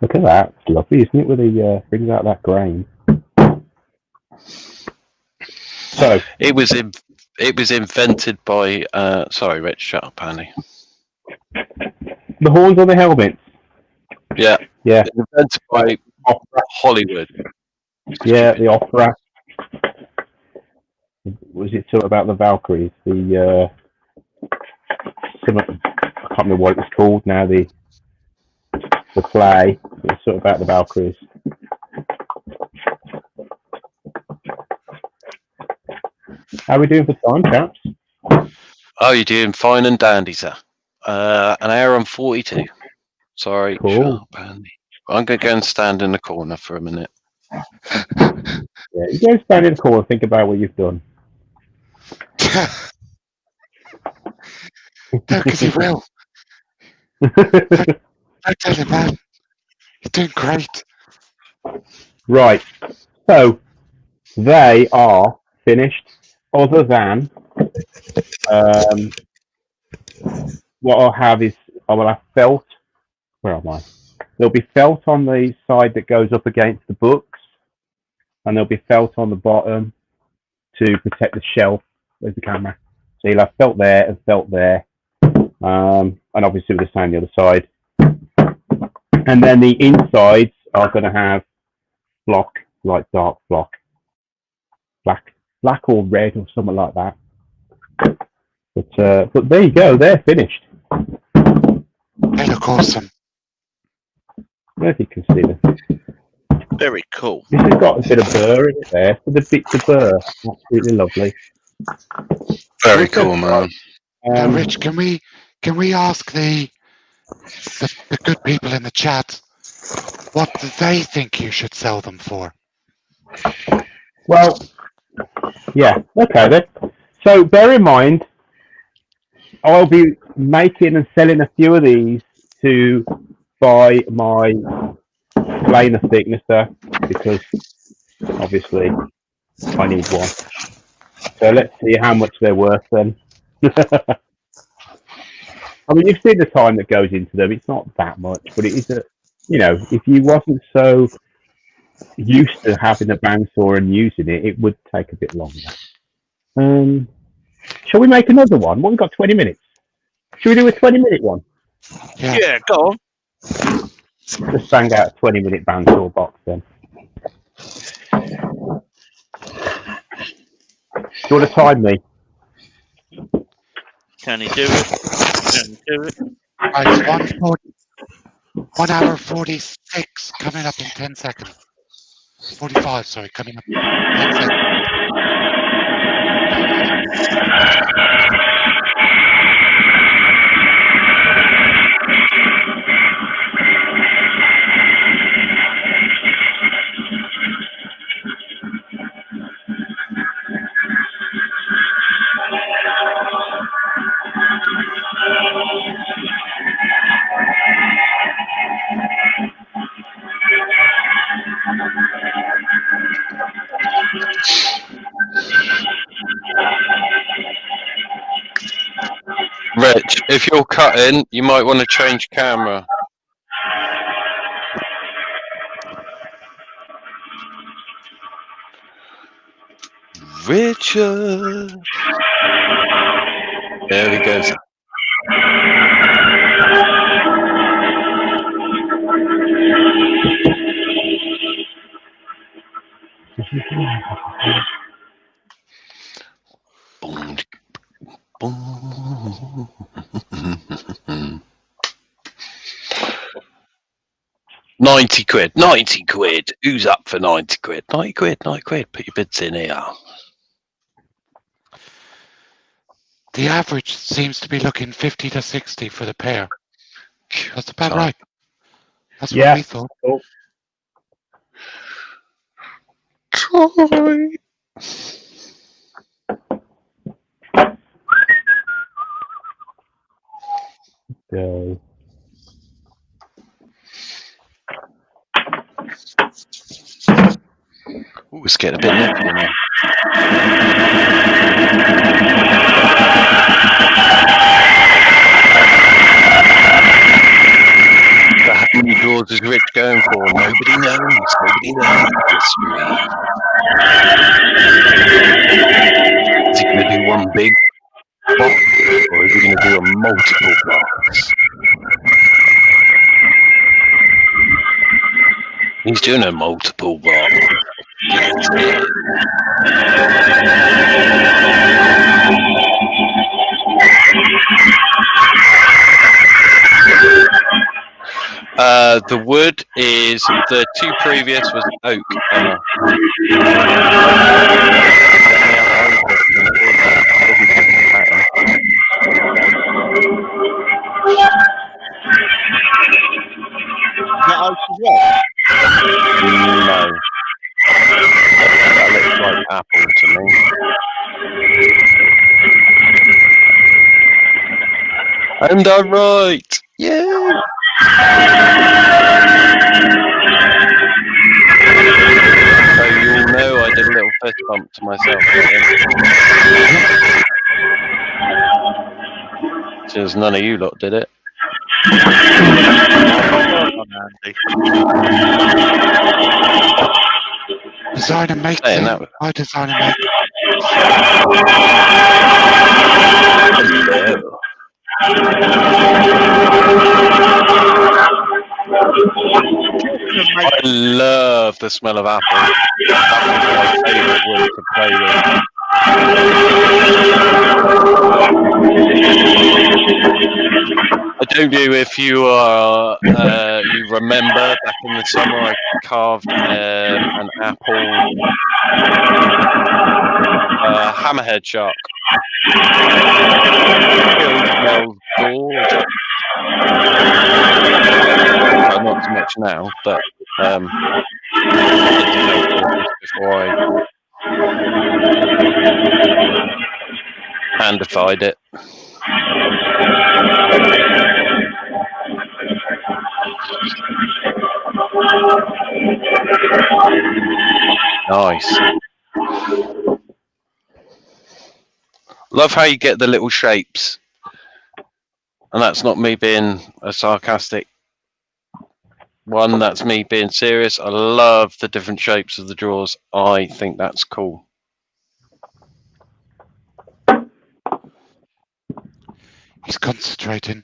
Look at that. It's lovely, isn't it, when he brings out that grain. So it was invented by sorry, Rich, shut up, Andy. The horns on the helmets. Yeah. Yeah. Invented by Hollywood. Yeah, the opera. Was it sort of about the Valkyries? I can't remember what it was called now. The play. It was sort of about the Valkyries. How are we doing for time, chaps? Oh, you're doing fine and dandy, sir. An hour and 42. Sorry, cool. Shut up, Andy. I'm going to go and stand in the corner for a minute. Yeah, you go stand in the corner and think about what you've done. No, because he will. I tell him that. He's doing great. Right. So, they are finished, other than what I'll have is I will have felt. Where am I? There'll be felt on the side that goes up against the books, and there'll be felt on the bottom to protect the shelf with the camera. So you'll have felt there and felt there, and obviously with the same on the other side. And then the insides are going to have block, like dark block, black or red or something like that. But there you go, they're finished. They look awesome. I don't know if you can see them. Very cool. This has got a bit of burr in it there, so the bits of burr, absolutely lovely. Very cool, man. Now, Rich, can we ask the good people in the chat what do they think you should sell them for? Well, yeah, okay then. So bear in mind, I'll be making and selling a few of these to buy my planer thicknesser because obviously I need one. So let's see how much they're worth then. I mean, you've seen the time that goes into them. It's not that much, but it is if you wasn't so used to having a bandsaw and using it, it would take a bit longer. Shall we make another one? Well, we've got 20 minutes. Shall we do a 20-minute one? Yeah, go on. Let's bang out a 20-minute bandsaw box then. Do you want to time me? Can he do it? Can he do it? Right, 1 hour 46 coming up in 10 seconds. 45, sorry, coming up in 10 seconds. If you're cutting, you might want to change camera. Richard. There he goes. Boom, boom. 90 quid, 90 quid. Who's up for 90 quid? 90 quid, 90 quid. Put your bids in here. The average seems to be looking 50 to 60 for the pair. That's about right. That's what we thought. Cool. Try. Go. Ooh, it's getting a bit nippy in here. So how many draws is Rich going for? Nobody knows. Nobody knows. Is he going to do one big box, or is he going to do a multiple box? He's doing a multiple box. The wood is the two previous was oak. Emma. That oak as well? No. That looks like apple to me. And I'm right. Yeah. So you all know I did a little fist bump to myself. Since none of you lot did it. Design and make Hey, them. I design and make. Hello. I love the smell of apple. That's my favourite wood to play with. I don't know if you are, you remember back in the summer I carved an apple hammerhead shark. Still smells gorgeous. Well, not so much now, but before I handified it. Nice. Love how you get the little shapes. And that's not me being a sarcastic one, that's me being serious. I love the different shapes of the drawers. I think that's cool. He's concentrating.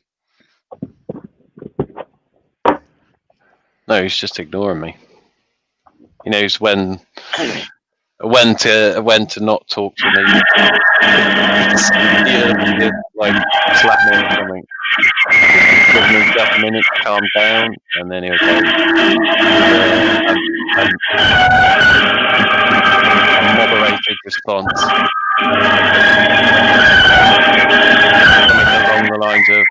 No, he's just ignoring me. He knows when to not talk to me. He'll like slap me or something. Give me just a minute to calm down, and then he'll go. A moderated response. Something along the lines of.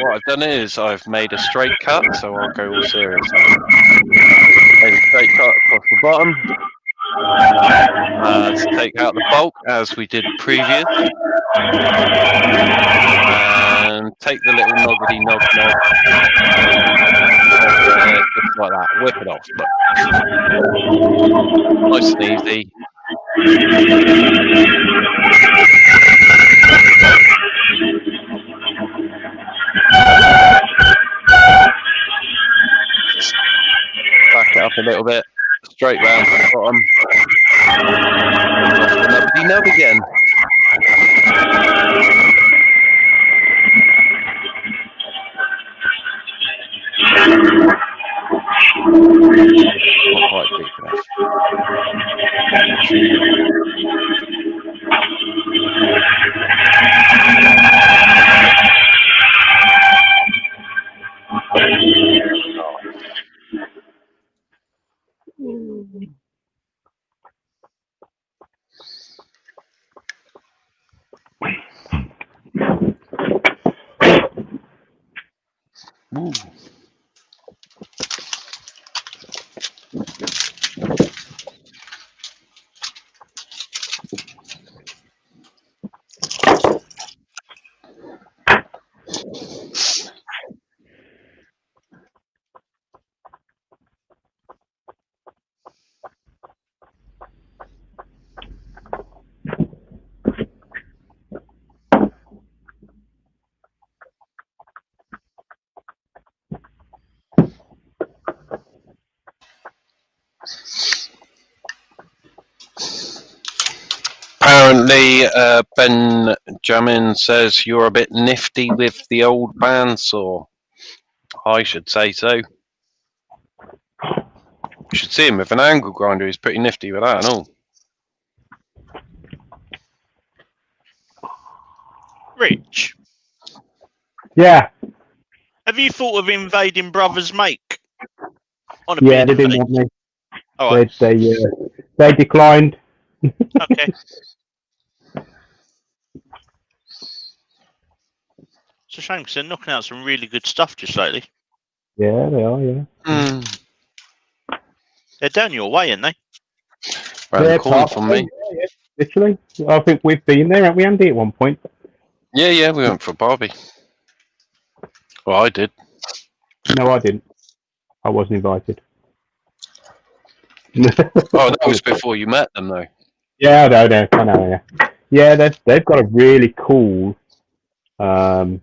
What I've done is I've made a straight cut, so I'll go all serious. Made a straight cut across the bottom to take out the bulk as we did previous, and take the little noggity nog just like that, whip it off. Look. Nice and easy. little bit. Straight round to the bottom. Off the nubbity nub again. Not quite deep enough. Ooh. Apparently, Benjamin says you're a bit nifty with the old bandsaw. I should say so. You should see him with an angle grinder. He's pretty nifty with that and all. Rich, Yeah, have you thought of invading Brothers Make? On a yeah, beard they didn't and want me. All right. They declined. Okay. It's a shame because they're knocking out some really good stuff just lately. Yeah, they are. Yeah. Mm. They're down your way, aren't they? Round the corner parts from of me. it, yeah, literally. I think we've been there, haven't we, Andy, at one point? Yeah, we went for a barbie. Well, I did. No, I didn't. I wasn't invited. Oh, that was before you met them, though. Yeah, I know. Yeah, yeah, they've got a really cool man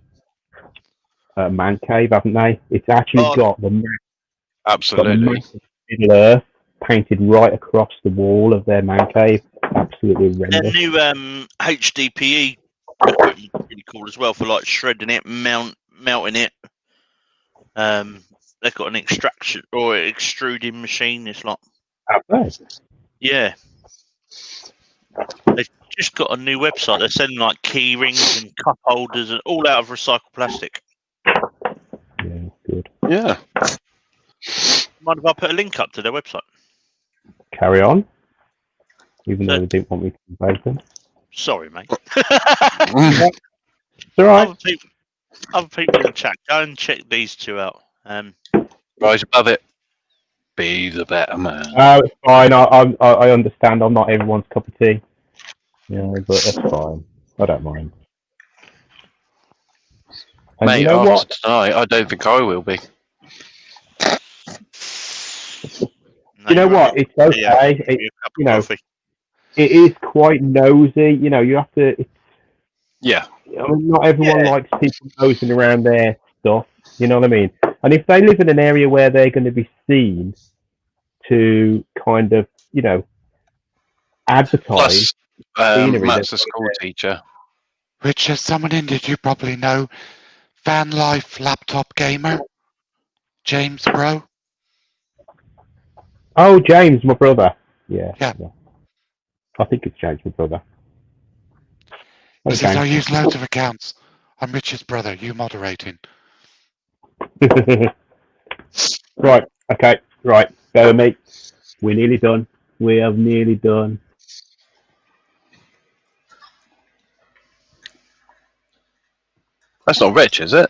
cave, haven't they? It's actually got the Absolutely. Middle Earth painted right across the wall of their man cave. Absolutely Their horrendous. new HDPE equipment really cool as well for like shredding it, melting it. They've got an extraction or extruding machine. It's like, Have they? yeah. They've just got a new website. They're selling like key rings and cup holders and all out of recycled plastic. Yeah, good. Yeah. Mind if I put a link up to their website? Carry on. Even though they didn't want me to invite them. Sorry, mate. It's all right. Other people in the chat, go and check these two out. Rise above it. Be the better man. It's fine. I understand. I'm not everyone's cup of tea. Yeah, but that's fine. I don't mind. And Mate, you know after what? tonight, I don't think I will be. You know what? It's okay. It is quite nosy. You know, you have to. Yeah. I mean, not everyone likes people nosing around their stuff. You know what I mean? And if they live in an area where they're going to be seen to kind of, you know, advertise. Plus, Matt's a school teacher. Rich, as someone in that you probably know, Van Life Laptop Gamer, James Bro. Oh, James, my brother. Yeah. Yeah. I think it's James, my brother. He says, I use loads of accounts. I'm Rich's brother, you moderating. Right, okay, right. Go, mate. We're nearly done. We have nearly done. That's not Rich, is it?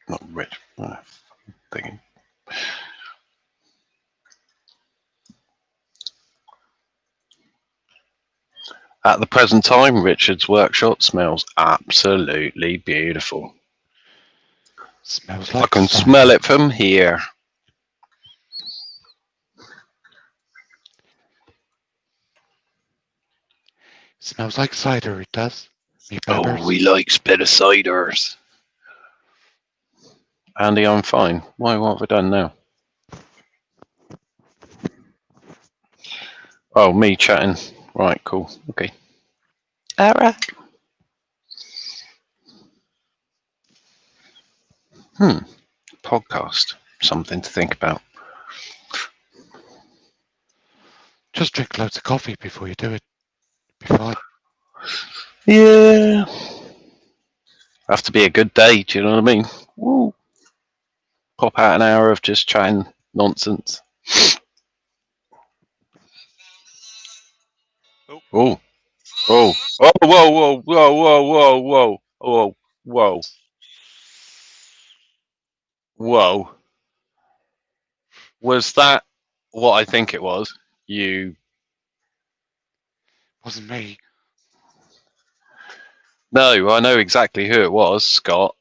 Not Rich. Oh, thinking. At the present time, Richard's workshop smells absolutely beautiful. Smells like I can cider. smell it from here. Smells like cider, it does. Me Oh, peppers. we likes bit of ciders. Andy, I'm fine. Why? What have I done now? Oh, me chatting. Right, cool. Okay. All right. Podcast. Something to think about. Just drink loads of coffee before you do it. Be fine. Yeah. Have to be a good day, do you know what I mean? Woo. Pop out an hour of just chatting nonsense. Oh. Oh. Oh, whoa, whoa, whoa, whoa, whoa, whoa, whoa, whoa, whoa. Was that what I think it was? You. Wasn't me. No, I know exactly who it was, Scott.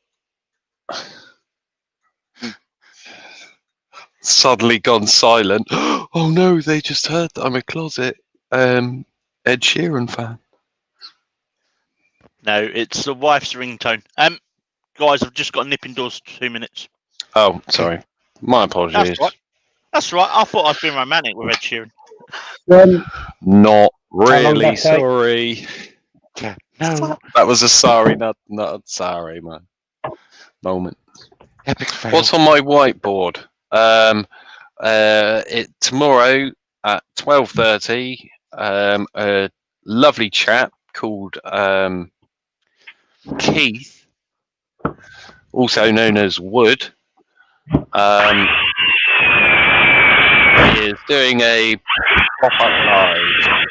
Suddenly gone silent. Oh no, they just heard that I'm a closet Ed Sheeran fan. No, it's the wife's ringtone. Guys, I've just got a nip indoors 2 minutes. Oh, sorry. My apologies. That's right. That's right. I thought I was being romantic with Ed Sheeran. Not long really did that take? sorry. Yeah. No. That was a sorry, not sorry, man. Moment. Epic fail. What's on my whiteboard? Tomorrow at 12:30. A lovely chap called Keith, also known as Wood, is doing a pop-up live.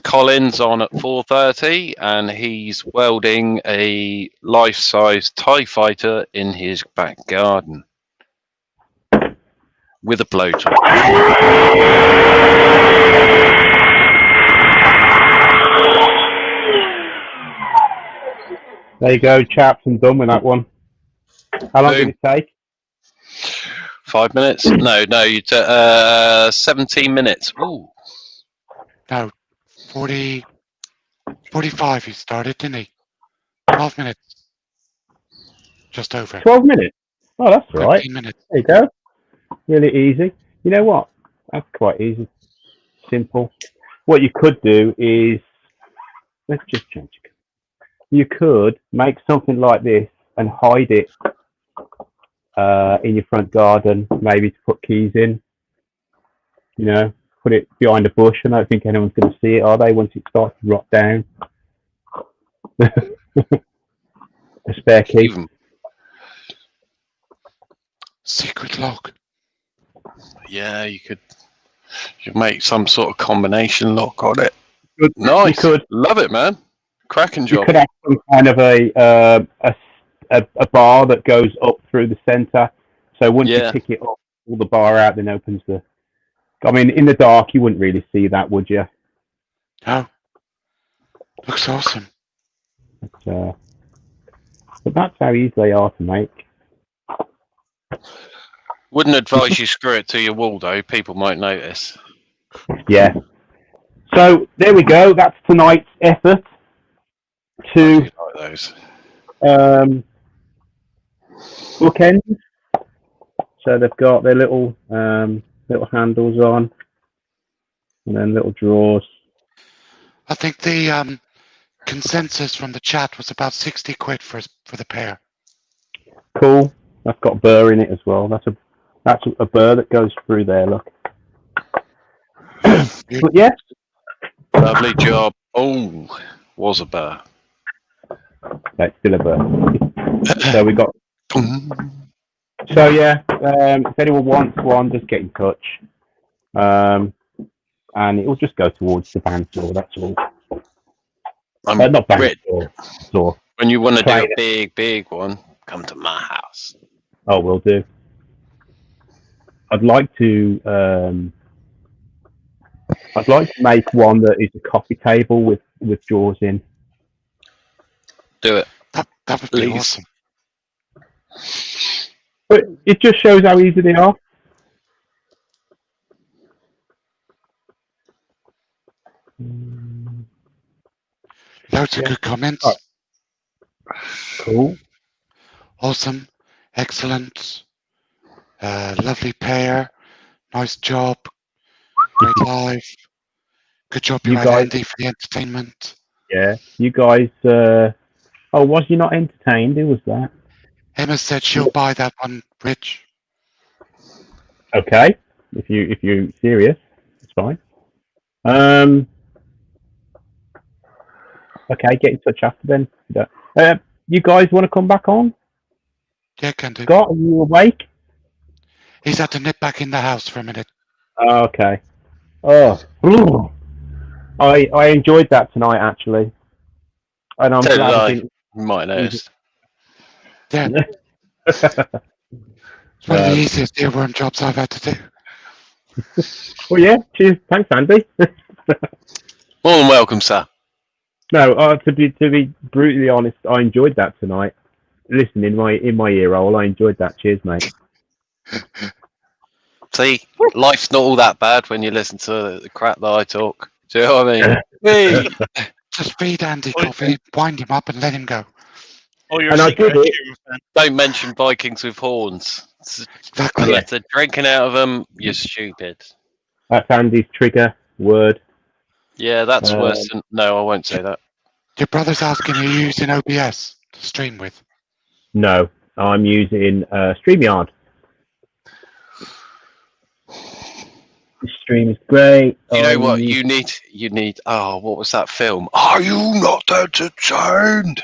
Colin's on at 4:30, and he's welding a life-size TIE fighter in his back garden with a blowtorch. There you go, chaps. I'm done with that one. How long did it take? 5 minutes? No, you 17 minutes. Ooh. No. 45 he started, didn't he? 12 minutes. Just over. 12 minutes. Oh, that's all right. 15 minutes. There you go. Really easy. You know what? That's quite easy. Simple. What you could do is, let's just change it. You could make something like this and hide it in your front garden, maybe to put keys in. You know, put it behind a bush. I don't think anyone's going to see it, are they, once it starts to rot down? A spare key. Secret lock. Yeah, you could make some sort of combination lock on it. Good. Nice. You could. Love it, man. Cracking You job. could have some kind of a bar that goes up through the centre. So once you pick it up, pull the bar out, then opens the. I mean, in the dark, you wouldn't really see that, would you? No. Looks awesome. But that's how easy they are to make. Wouldn't advise you screw it to your wall, though. People might notice. Yeah. So there we go. That's tonight's effort to like those. bookends. So they've got their little handles on, and then little drawers. I think the consensus from the chat was about 60 quid for the pair. Cool. That's got burr in it as well. That's a burr that goes through there. Look. But yeah. Lovely job. Oh, was a burr. That's still a burr. So we got. So yeah, if anyone wants one, just get in touch, and it will just go towards the Bandsaw. That's all. Not Bandsaw. When you want to do a big one, come to my house. Oh, will do. I'd like to make one that is a coffee table with drawers in. Do it. That would be awesome. But it just shows how easy they are. Loads of good comments. Cool. Awesome. Excellent. Lovely pair. Nice job. Great live. Good job, You you guys- Andy, for the entertainment. Yeah. You guys. Oh, was you not entertained? Who was that? Emma said she'll buy that one, Rich. Okay. If you're serious, it's fine. Okay, get in touch after then. You guys want to come back on? Yeah, can do. Scott, are you awake? He's had to nip back in the house for a minute. Oh, okay. Oh, I enjoyed that tonight actually, and I'm So did glad I I. didn't. You might notice. Yeah, it's one of the easiest earworm jobs I've had to do. Well, yeah. Cheers. Thanks, Andy. More than welcome, sir. No, to be brutally honest, I enjoyed that tonight. Listen, in my ear hole, I enjoyed that. Cheers, mate. See, life's not all that bad when you listen to the crap that I talk. Do you know what I mean? Hey. Just feed Andy coffee, wind him up, and let him go. Oh, you're And a I secret did it. Shearer fan. Don't mention Vikings with horns. Exactly. Unless they're drinking out of them, you're stupid. That's Andy's trigger word. Yeah, that's worse than... No, I won't say that. Your brother's asking you using OBS to stream with. No, I'm using StreamYard. The stream is great. You know what? You need... Oh, what was that film? Are you not entertained?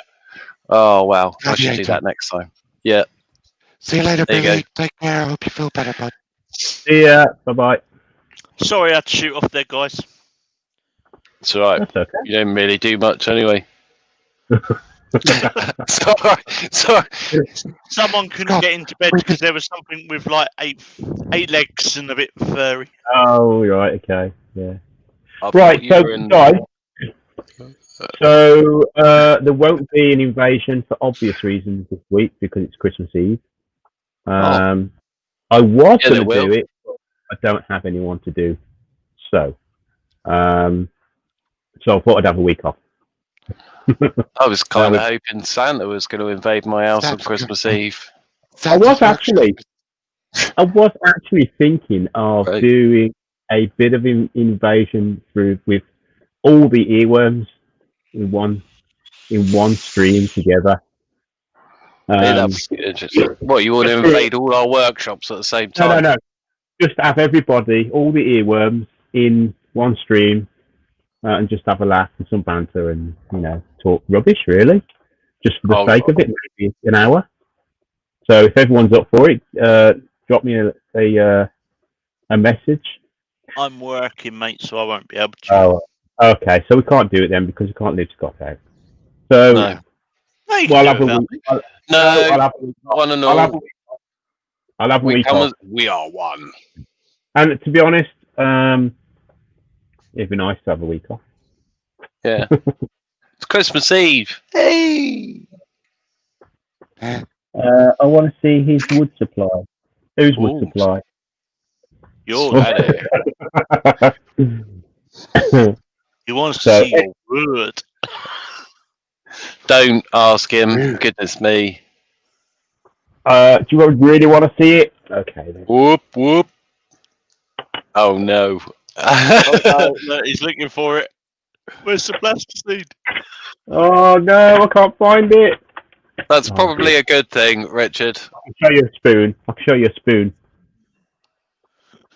Oh, wow. I should do Gladiator. that next time. Yeah. See you later, There you Billy. Take care. I hope you feel better, bud. See ya. Bye-bye. Sorry, I had to shoot off there, guys. It's alright. That's okay. You don't really do much anyway. Sorry. Someone couldn't God, get into bed because there was something with like eight legs and a bit furry. Oh, right. Okay. Yeah. I Right. thought you So, were in- guys. So there won't be an invasion for obvious reasons this week because it's Christmas Eve. I was Yeah, going there to will. do it, but I don't have anyone to do. So I thought I'd have a week off. I was kind of hoping Santa was going to invade my house on That's Christmas good. Eve. I was actually thinking of Right. doing a bit of invasion with all the earworms in one stream together. Hey, that'd be good. What, you want to invade all our workshops at the same time? No. Just have everybody, all the earworms, in one stream, and just have a laugh and some banter, and talk rubbish, really, just for the sake of it. Maybe an hour. So if everyone's up for it, drop me a message. I'm working, mate, so I won't be able to. Oh, okay. So we can't do it then because we can't leave Scott out. So No. No, you well, can I'll do have a it week. without me. I'll No, have a week off. one and I'll have a all. week off. I'll have a week off. We are one. And to be honest, it'd be nice to have a week off. Yeah. It's Christmas Eve. Hey! Yeah. I want to see his wood supply. Whose wood Ooh. supply? Your Oh. lad, he wants to So- see your wood. Don't ask him. Goodness me. Do you really want to see it? Okay then. Whoop, whoop. Oh, no. Oh, no, he's looking for it. Where's the plasticine? Oh no, I can't find it. That's Oh, probably a good thing, Richard. I'll show you a spoon. I'll show you a spoon.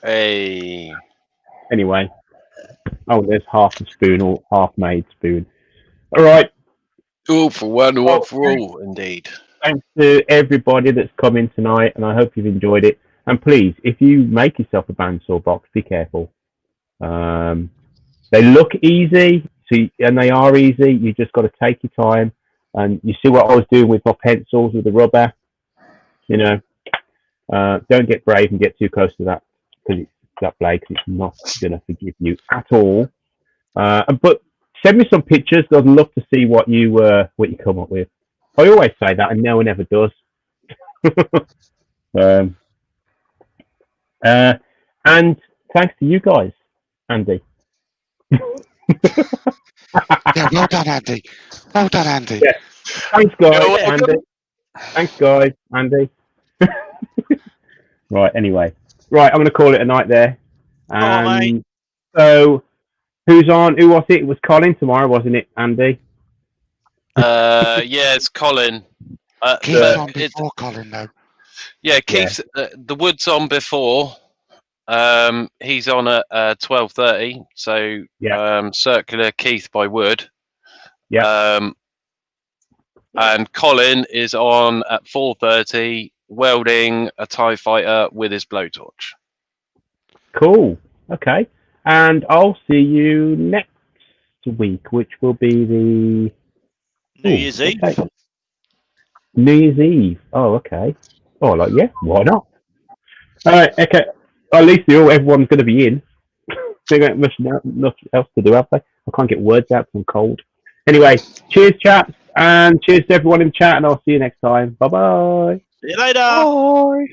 Hey. Anyway. Oh, there's half a spoon or half made spoon. All right. All for one, one for all, indeed. Thanks to everybody that's come in tonight, and I hope you've enjoyed it. And please, if you make yourself a bandsaw box, be careful. They look easy, and they are easy. You just got to take your time. And you see what I was doing with my pencils with the rubber. Don't get brave and get too close to that blade, because it's not going to forgive you at all. But send me some pictures. I'd love to see what you come up with. I always say that, and no one ever does. And thanks to you guys, Andy. Yeah, well done, Andy. Well done, Andy. Yeah. Thanks, guys, You're welcome. Andy. Thanks, guys, Andy. Right, anyway. Right, I'm going to call it a night there. Oh, mate. So, who's on? Who was it? It was Colin tomorrow, wasn't it, Andy? Yeah, it's Colin. Keith's but on before Colin, though. Yeah, Keith. The Wood's on before. He's on at 12:30. So circular Keith by Wood. Yeah. And Colin is on at 4:30, welding a TIE fighter with his blowtorch. Cool. Okay. And I'll see you next week, which will be the New Year's Eve. Okay. New Year's Eve. Oh, okay. Oh, like, yeah, why not? All right, okay. At least everyone's going to be in. They don't much else to do, have they? I can't get words out because I'm cold. Anyway, cheers, chaps, and cheers to everyone in chat, and I'll see you next time. Bye-bye. See you later. Bye.